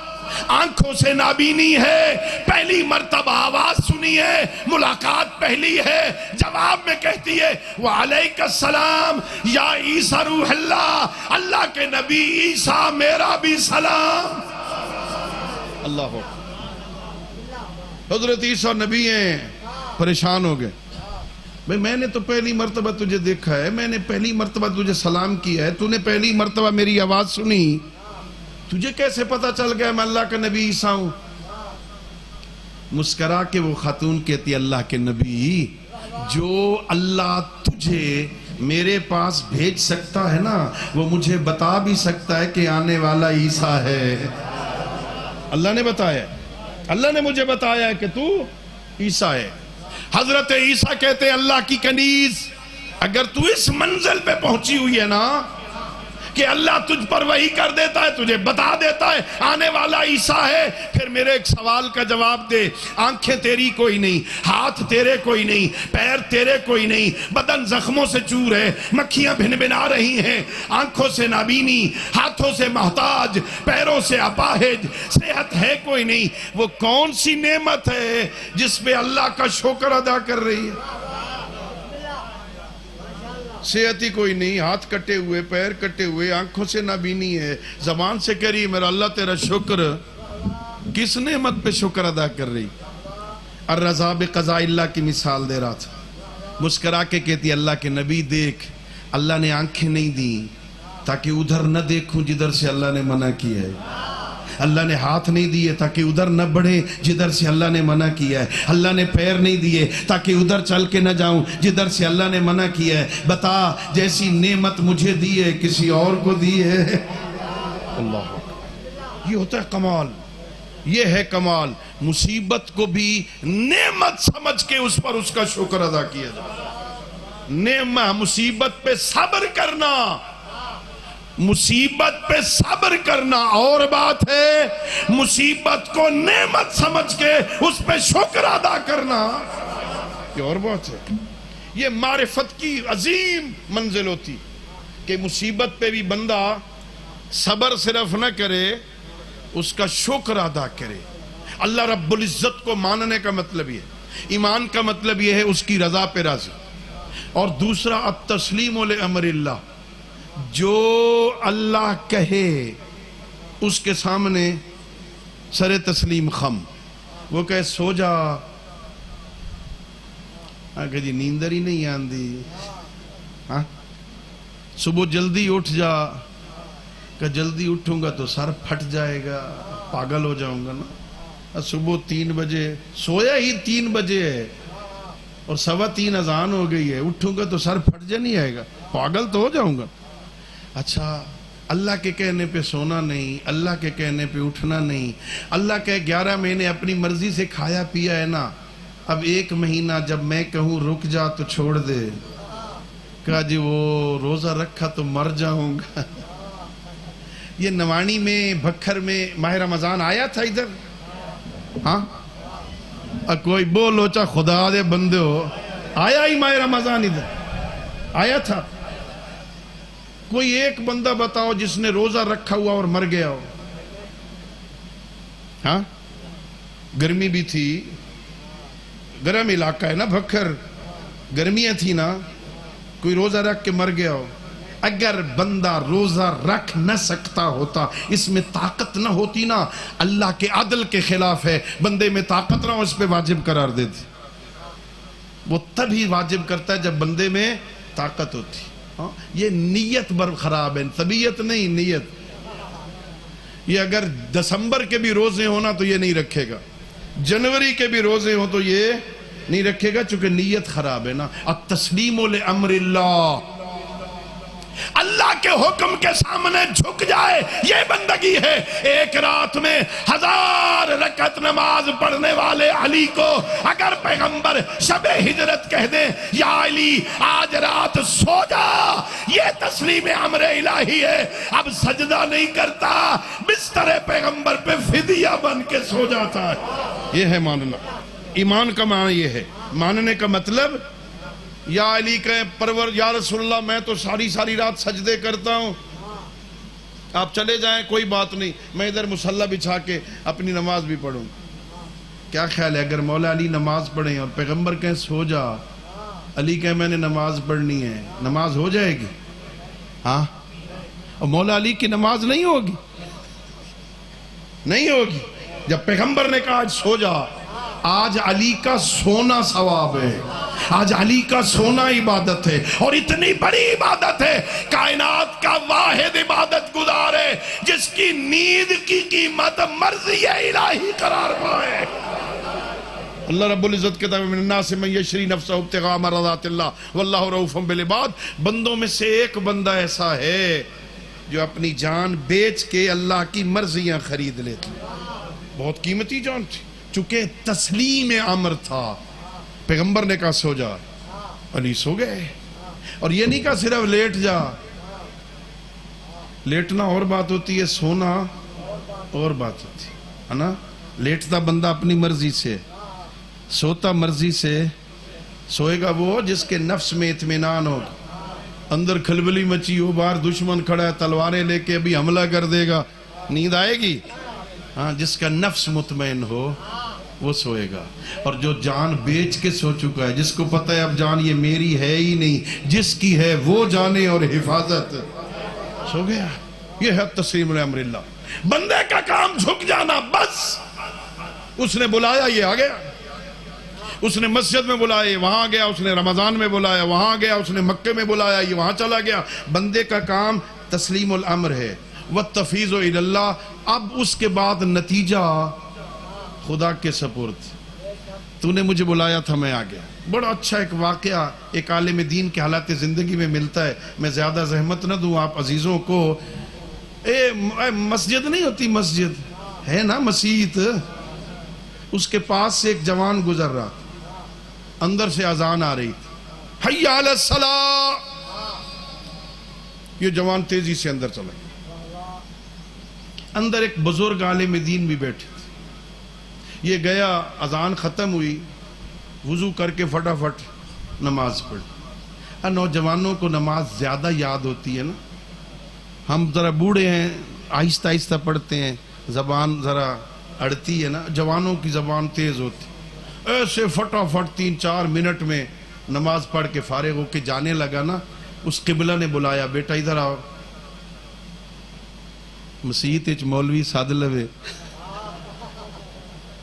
آنکھوں سے نابینی ہے، پہلی مرتبہ آواز سنی ہے، ملاقات پہلی ہے. جواب میں کہتی ہے وعلیکہ السلام یا عیسیٰ روح اللہ، اللہ کے نبی عیسیٰ میرا بھی سلام. اللہ حضرت عیسیٰ نبی ہیں، پریشان ہو گئے. بھئی میں نے تو پہلی مرتبہ تجھے دیکھا ہے، میں نے پہلی مرتبہ تجھے سلام کیا ہے، تو نے پہلی مرتبہ میری آواز سنی، تجھے کیسے پتا چل گیا میں اللہ کا نبی عیسیٰ ہوں؟ مسکرا کے وہ خاتون کہتی اللہ کے نبی، جو اللہ تجھے میرے پاس بھیج سکتا ہے نا، وہ مجھے بتا بھی سکتا ہے کہ آنے والا عیسیٰ ہے. اللہ نے بتایا، اللہ نے مجھے بتایا ہے کہ تو عیسیٰ ہے. حضرت عیسیٰ کہتے ہیں اللہ کی کنیز، اگر تو اس منزل پہ پہنچی ہوئی ہے نا کہ اللہ تجھ پر وحی کر دیتا ہے، تجھے بتا دیتا ہے آنے والا عیسیٰ ہے، پھر میرے ایک سوال کا جواب دے. آنکھیں تیری کوئی نہیں، ہاتھ تیرے کوئی نہیں، پیر تیرے کوئی نہیں، بدن زخموں سے چور ہے، مکھیاں بھن بھنا رہی ہیں، آنکھوں سے نابینی، ہاتھوں سے محتاج، پیروں سے اپاہج، صحت ہے کوئی نہیں. وہ کون سی نعمت ہے جس پہ اللہ کا شکر ادا کر رہی ہے؟ صحت ہی کوئی نہیں، ہاتھ کٹے ہوئے، پیر کٹے ہوئے، آنکھوں سے نابینی ہے، زبان سے کہہ رہی ہے میرا اللہ تیرا شکر. کس نعمت پہ شکر ادا کر رہی؟ الرضا بقضاء اللہ کی مثال دے رہا تھا. مسکرا کے کہتی اللہ کے نبی دیکھ، اللہ نے آنکھیں نہیں دی تاکہ ادھر نہ دیکھوں جدھر سے اللہ نے منع کیا ہے. اللہ نے ہاتھ نہیں دیے تاکہ ادھر نہ بڑھے جدھر سے اللہ نے منع کیا ہے. اللہ نے پیر نہیں دیے تاکہ ادھر چل کے نہ جاؤں جدھر سے اللہ نے منع کیا ہے. بتا جیسی نعمت مجھے دی ہے کسی اور کو دی ہے؟ اللہ، یہ ہوتا ہے کمال، یہ ہے کمال. مصیبت کو بھی نعمت سمجھ کے اس پر اس کا شکر ادا کیا جائے. نعمت، مصیبت پہ صبر کرنا، مصیبت پہ صبر کرنا اور بات ہے، مصیبت کو نعمت سمجھ کے اس پہ شکر ادا کرنا یہ اور بات ہے. یہ معرفت کی عظیم منزل ہوتی کہ مصیبت پہ بھی بندہ صبر صرف نہ کرے، اس کا شکر ادا کرے. اللہ رب العزت کو ماننے کا مطلب یہ ہے، ایمان کا مطلب یہ ہے اس کی رضا پہ راضی. اور دوسرا التسلیم لامر اللہ، جو اللہ کہے اس کے سامنے سر تسلیم خم. وہ کہے سو جا، کہ جی نیندر ہی نہیں آندی. ہاں صبح جلدی اٹھ جا، کہ جلدی اٹھوں گا تو سر پھٹ جائے گا، پاگل ہو جاؤں گا نا. صبح 3 بجے سویا ہی 3 بجے ہے اور 3:15 اذان ہو گئی ہے، اٹھوں گا تو سر پھٹ جا نہیں آئے گا، پاگل تو ہو جاؤں گا. اچھا اللہ کے کہنے پہ سونا نہیں، اللہ کے کہنے پہ اٹھنا نہیں. اللہ کہ 11 مہینے اپنی مرضی سے کھایا پیا ہے نا، اب 1 مہینہ جب میں کہوں رک جا تو چھوڑ دے. کہا جی وہ روزہ رکھا تو مر جاؤں گا. یہ نوانی میں بکھر میں ماہ رمضان آیا تھا ادھر؟ ہاں کوئی بولو چا خدا دے بندے ہو، آیا ہی ماہ رمضان ادھر آیا تھا؟ کوئی ایک بندہ بتاؤ جس نے روزہ رکھا ہوا اور مر گیا ہو؟ ہاں گرمی بھی تھی، گرم علاقہ ہے نا بکھر، گرمیاں تھی نا، کوئی روزہ رکھ کے مر گیا ہو؟ اگر بندہ روزہ رکھ نہ سکتا ہوتا، اس میں طاقت نہ ہوتی نا، اللہ کے عدل کے خلاف ہے، بندے میں طاقت نہ ہو اس پہ واجب قرار دیتی۔ وہ تبھی واجب کرتا ہے جب بندے میں طاقت ہوتی۔ یہ نیت بر خراب ہے، طبیعت نہیں، نیت۔ یہ اگر دسمبر کے بھی روزے ہونا تو یہ نہیں رکھے گا، جنوری کے بھی روزے ہوں تو یہ نہیں رکھے گا، چونکہ نیت خراب ہے نا۔ التسلیم لامر اللہ، اللہ کے حکم کے سامنے جھک جائے، یہ بندگی ہے۔ ایک رات میں 1000 رکعت نماز پڑھنے والے علی کو اگر پیغمبر شب ہجرت کہہ دیں یا علی آج رات سو جا، یہ تسلیم امر الہی ہے۔ اب سجدہ نہیں کرتا، بستر پیغمبر پہ فدیہ بن کے سو جاتا ہے۔ یہ ہے ماننا، ایمان کا معنی یہ ہے۔ ماننے کا مطلب یا علی کہیں پرور یا رسول اللہ میں تو ساری رات سجدے کرتا ہوں، آپ چلے جائیں کوئی بات نہیں، میں ادھر مصلی بچھا کے اپنی نماز بھی پڑھوں۔ کیا خیال ہے اگر مولا علی نماز پڑھیں اور پیغمبر کہیں سو جا، علی کہیں میں نے نماز پڑھنی ہے، نماز ہو جائے گی؟ ہاں، اور مولا علی کی نماز نہیں ہوگی؟ نہیں ہوگی۔ جب پیغمبر نے کہا آج سو جا، آج علی کا سونا ثواب ہے، آج علی کا سونا عبادت ہے، اور اتنی بڑی عبادت ہے، کائنات کا واحد عبادت گزار ہے جس کی نیند کی قیمت مرضی الہی قرار پائے۔ اللہ رب العزت کہتا ہے من الناس من یشری نفسہ ابتغاء مرضات اللہ واللہ رؤوف بالعباد۔ بندوں میں سے ایک بندہ ایسا ہے جو اپنی جان بیچ کے اللہ کی مرضیاں خرید لیتا، بہت قیمتی جان تھی، چونکہ تسلیم امر تھا۔ پیغمبر نے کہا سو جا، علی سو گئے۔ اور یہ نہیں کہا صرف لیٹ جا، لیٹنا اور بات ہوتی ہے، سونا اور بات ہوتی ہے نا۔ لیٹتا بندہ اپنی مرضی سے، سوتا مرضی سے۔ سوئے گا وہ جس کے نفس میں اطمینان ہوگا، اندر کھلبلی مچی ہو، باہر دشمن کھڑا ہے تلواریں لے کے ابھی حملہ کر دے گا، نیند آئے گی؟ ہاں، جس کا نفس مطمئن ہو وہ سوئے گا۔ اور جو جان بیچ کے سو چکا ہے، جس کو پتہ ہے اب جان یہ میری ہے ہی نہیں، جس کی ہے وہ جانے اور حفاظت، سو گیا۔ یہ ہے تسلیم لامر اللہ۔ بندے کا کام جھک جانا بس۔ اس نے بلایا یہ آ گیا، اس نے مسجد میں بلایا وہاں گیا، اس نے رمضان میں بلایا وہاں گیا، اس نے مکے میں بلایا یہ وہاں چلا گیا۔ بندے کا کام تسلیم الامر ہے، والتفویض الی اللہ۔ اب اس کے بعد نتیجہ خدا کے سپرد۔ تو نے مجھے بلایا تھا، میں آ گیا۔ بڑا اچھا ایک واقعہ ایک عالم دین کے حالات زندگی میں ملتا ہے، میں زیادہ زحمت نہ دوں آپ عزیزوں کو۔ مسجد نہیں ہوتی، مسجد ہے نا، مسیت، اس کے پاس سے ایک جوان گزر رہا، اندر سے اذان آ رہی تھی، حی علی الصلاۃ۔ یہ جوان تیزی سے اندر چلا گیا۔ اندر ایک بزرگ عالم دین بھی بیٹھے تھے۔ یہ گیا، اذان ختم ہوئی، وضو کر کے فٹافٹ نماز پڑھی۔ نوجوانوں کو نماز زیادہ یاد ہوتی ہے نا، ہم ذرا بوڑھے ہیں، آہستہ آہستہ پڑھتے ہیں، زبان ذرا اڑتی ہے نا، جوانوں کی زبان تیز ہوتی۔ ایسے فٹافٹ 3-4 منٹ میں نماز پڑھ کے فارغ ہو کے جانے لگا نا، اس قبلہ نے بلایا، بیٹا ادھر آؤ۔ مسیت اچ مولوی ساد لوے،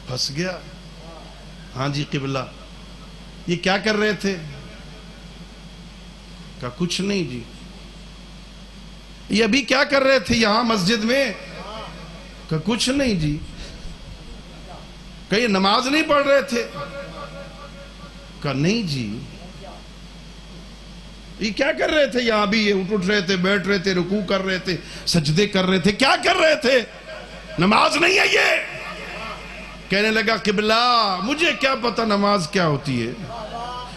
پھنس گیا۔ ہاں جی قبلہ، یہ کیا کر رہے تھے؟ کہا کچھ نہیں جی۔ یہ ابھی کیا کر رہے تھے یہاں مسجد میں؟ کہا کچھ نہیں جی۔ کہ یہ نماز نہیں پڑھ رہے تھے؟ کہا نہیں جی۔ یہ کیا کر رہے تھے یہاں؟ بھی یہ اٹھ رہے تھے، بیٹھ رہے تھے، رکوع کر رہے تھے، سجدے کر رہے تھے، کیا کر رہے تھے؟ نماز نہیں ہے یہ۔ کہنے لگا قبلہ مجھے کیا پتہ نماز کیا ہوتی ہے،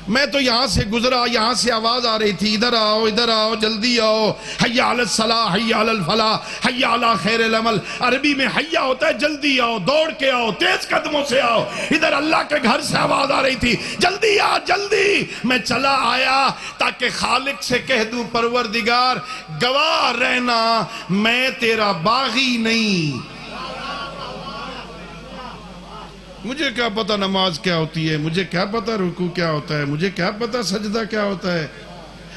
میں تو یہاں سے گزرا، یہاں سے آواز آ رہی تھی ادھر آؤ ادھر آؤ جلدی آؤ، حی علی الصلاح حی علی الفلاح حی علی خیر العمل۔ عربی میں حیا ہوتا ہے جلدی آؤ، دوڑ کے آؤ، تیز قدموں سے آؤ۔ ادھر اللہ کے گھر سے آواز آ رہی تھی جلدی آ جلدی۔ میں چلا آیا تاکہ خالق سے کہہ دوں پروردگار گواہ رہنا میں تیرا باغی نہیں، مجھے کیا پتہ نماز کیا ہوتی ہے، مجھے کیا پتہ رکوع کیا ہوتا ہے، مجھے کیا پتہ سجدہ کیا ہوتا ہے۔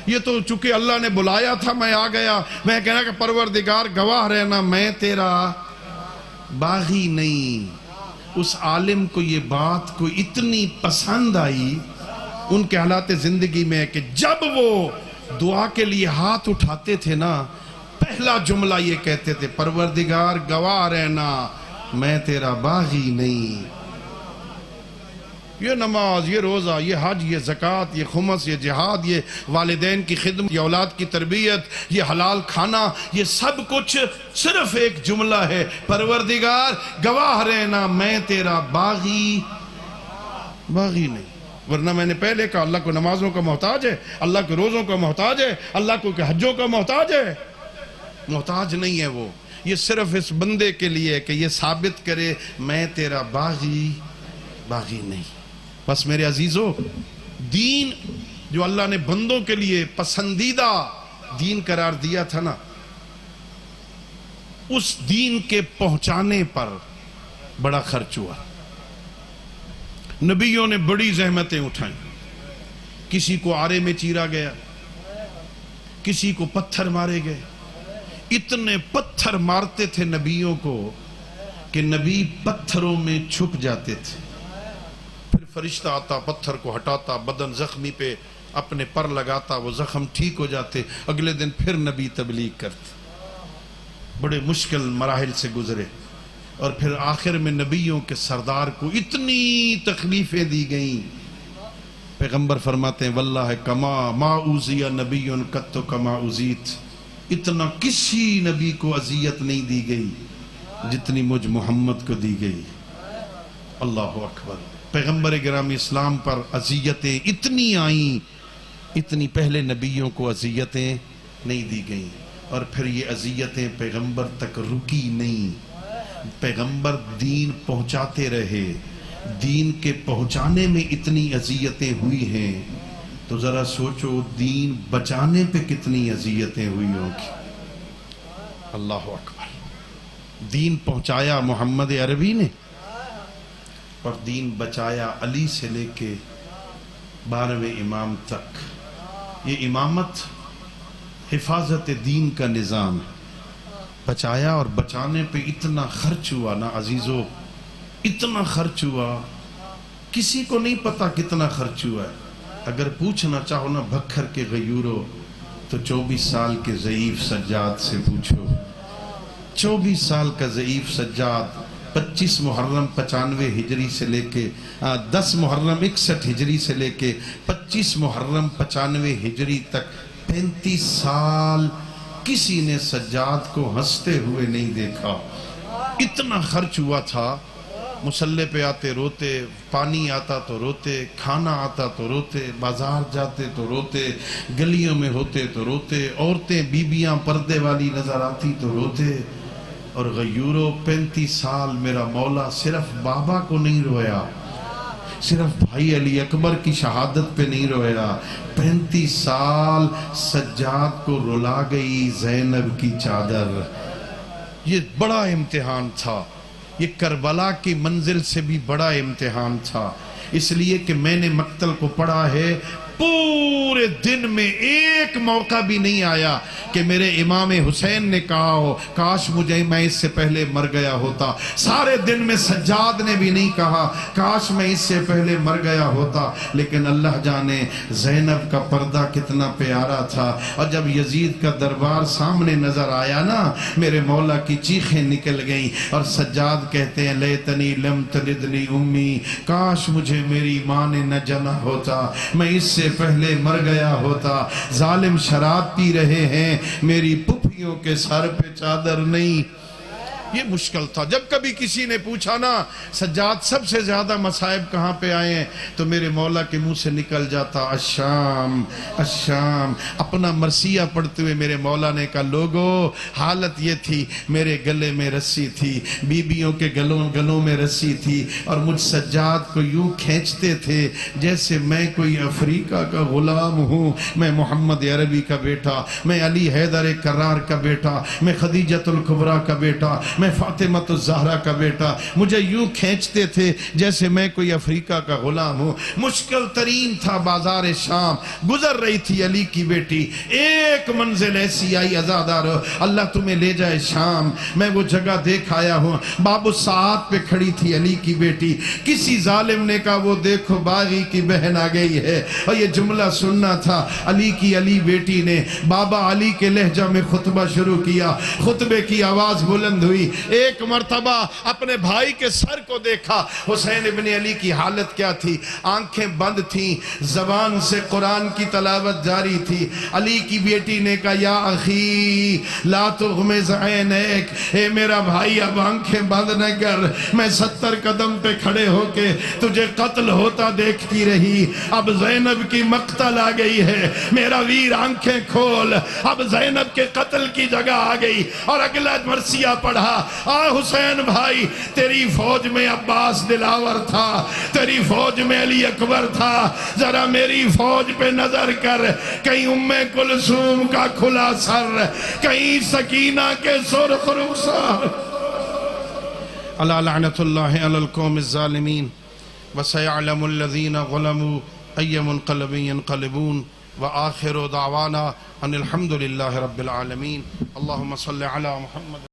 یہ تو چونکہ اللہ نے بلایا تھا میں آ گیا، میں کہنا کہ پروردگار گواہ رہنا میں تیرا باغی نہیں۔ اس عالم کو یہ بات کو اتنی پسند آئی ان کے حالات زندگی میں کہ جب وہ دعا کے لیے ہاتھ اٹھاتے تھے نا، پہلا جملہ یہ کہتے تھے، پروردگار گواہ رہنا میں تیرا باغی نہیں۔ یہ نماز، یہ روزہ، یہ حج، یہ زکوٰۃ، یہ خمس، یہ جہاد، یہ والدین کی خدمت، یہ اولاد کی تربیت، یہ حلال کھانا، یہ سب کچھ صرف ایک جملہ ہے، پروردگار گواہ رہنا میں تیرا باغی نہیں۔ ورنہ میں نے پہلے کہا اللہ کو نمازوں کا محتاج ہے، اللہ کے روزوں کا محتاج ہے، اللہ کو حجوں کا محتاج ہے؟ محتاج نہیں ہے وہ، یہ صرف اس بندے کے لیے ہے کہ یہ ثابت کرے میں تیرا باغی نہیں۔ بس میرے عزیزو، دین جو اللہ نے بندوں کے لیے پسندیدہ دین قرار دیا تھا نا، اس دین کے پہنچانے پر بڑا خرچ ہوا۔ نبیوں نے بڑی زحمتیں اٹھائیں، کسی کو آرے میں چیرا گیا، کسی کو پتھر مارے گئے، اتنے پتھر مارتے تھے نبیوں کو کہ نبی پتھروں میں چھپ جاتے تھے، پھر فرشتہ آتا پتھر کو ہٹاتا، بدن زخمی پہ اپنے پر لگاتا، وہ زخم ٹھیک ہو جاتے، اگلے دن پھر نبی تبلیغ کرتے۔ بڑے مشکل مراحل سے گزرے، اور پھر آخر میں نبیوں کے سردار کو اتنی تکلیفیں دی گئیں، پیغمبر فرماتے ہیں واللہ کما ما اوذی نبی قط کما اوذیت، اتنا کسی نبی کو اذیت نہیں دی گئی جتنی مجھ محمد کو دی گئی۔ اللہ اکبر۔ پیغمبر گرامی اسلام پر اذیتیں اتنی آئیں، اتنی پہلے نبیوں کو اذیتیں نہیں دی گئیں، اور پھر یہ اذیتیں پیغمبر تک رکی نہیں، پیغمبر دین پہنچاتے رہے، دین کے پہنچانے میں اتنی اذیتیں ہوئی ہیں تو ذرا سوچو دین بچانے پہ کتنی اذیتیں ہوئی ہوں گی۔ اللہ اکبر۔ دین پہنچایا محمد عربی نے، اور دین بچایا علی سے لے کے 12ویں امام تک۔ یہ امامت حفاظت دین کا نظام ہے، بچایا، اور بچانے پہ اتنا خرچ ہوا نا عزیزو، اتنا خرچ ہوا، کسی کو نہیں پتا کتنا خرچ ہوا ہے۔ اگر پوچھنا چاہو نا بکھر کے غیورو تو 24 سال کے ضعیف سجاد سے پوچھو، 24 سال کا ضعیف سجاد 25 محرم 95 ہجری سے لے کے 10 محرم 61 ہجری سے لے کے 25 محرم 95 ہجری تک 35 سال کسی نے سجاد کو ہنستے ہوئے نہیں دیکھا۔ اتنا خرچ ہوا تھا، مصلے پہ آتے روتے، پانی آتا تو روتے، کھانا آتا تو روتے، بازار جاتے تو روتے، گلیوں میں ہوتے تو روتے، عورتیں بیبیاں پردے والی نظر آتی تو روتے۔ اور غیورو 35 سال میرا مولا صرف بابا کو نہیں رویا، صرف بھائی علی اکبر کی شہادت پہ نہیں رویا، 35 سال سجاد کو رلا گئی زینب کی چادر۔ یہ بڑا امتحان تھا، یہ کربلا کی منزل سے بھی بڑا امتحان تھا، اس لیے کہ میں نے مقتل کو پڑھا ہے، پورے دن میں ایک موقع بھی نہیں آیا کہ میرے امام حسین نے کہا ہو کاش مجھے میں اس سے پہلے مر گیا ہوتا۔ سارے دن میں سجاد نے بھی نہیں کہا کاش میں اس سے پہلے مر گیا ہوتا، لیکن اللہ جانے زینب کا پردہ کتنا پیارا تھا، اور جب یزید کا دربار سامنے نظر آیا نا، میرے مولا کی چیخیں نکل گئیں، اور سجاد کہتے ہیں لیتنی لم تلدنی امی، کاش مجھے میری ماں نے نہ جنا ہوتا، میں اس سے پہلے مر گیا ہوتا۔ ظالم شراب پی رہے ہیں، میری پھپھیوں کے سر پہ چادر نہیں۔ یہ مشکل تھا۔ جب کبھی کسی نے پوچھا نا سجاد سب سے زیادہ مصائب کہاں پہ آئے ہیں، تو میرے مولا کے منہ سے نکل جاتا الشام الشام۔ اپنا مرثیہ پڑھتے ہوئے میرے مولا نے کہا لوگو حالت یہ تھی، میرے گلے میں رسی تھی، بیبیوں کے گلوں میں رسی تھی، اور مجھ سجاد کو یوں کھینچتے تھے جیسے میں کوئی افریقہ کا غلام ہوں۔ میں محمد عربی کا بیٹا، میں علی حیدر کرار کا بیٹا، میں خدیجۃ الکبریٰ کا بیٹا، میں میں فاطمۃ الزہرا کا بیٹا، مجھے یوں کھینچتے تھے جیسے میں کوئی افریقہ کا غلام ہوں۔ مشکل ترین تھا بازار شام، گزر رہی تھی علی کی بیٹی، ایک منزل ایسی آئی عزادارو، اللہ تمہیں لے جائے شام۔ میں وہ جگہ دیکھ آیا ہوں، باب الساعات پہ کھڑی تھی علی کی بیٹی، کسی ظالم نے کہا وہ دیکھو باغی کی بہن آ گئی ہے، اور یہ جملہ سننا تھا۔ علی کی علی بیٹی نے بابا علی کے لہجہ میں خطبہ شروع کیا، خطبے کی آواز بلند ہوئی۔ ایک مرتبہ اپنے بھائی کے سر کو دیکھا، حسین ابن علی کی حالت کیا تھی؟ آنکھیں بند تھیں، زبان سے قرآن کی تلاوت جاری تھی۔ علی کی بیٹی نے کہا یا اخی لا تغمض عینیک، اے میرا بھائی اب آنکھیں بند نہ کر، میں 70 قدم پہ کھڑے ہو کے تجھے قتل ہوتا دیکھتی رہی، اب زینب کی مقتل آ گئی ہے، میرا ویر آنکھیں کھول، اب زینب کے قتل کی جگہ آ گئی۔ اور اگلا مرثیہ پڑھا، آ حسین بھائی تیری فوج میں عباس دلاور تھا، تیری فوج میں علی اکبر تھا، ذرا میری فوج پہ نظر کر، کہیں ام کلثوم کا کھلا سر، کہیں سکینہ کے سرخ رخسار۔ الا لعنت اللہ علی القوم الظالمین وسيعلم الذين ظلموا أي منقلب ينقلبون وآخر دعوانا أن الحمد لله رب العالمين اللهم صل على محمد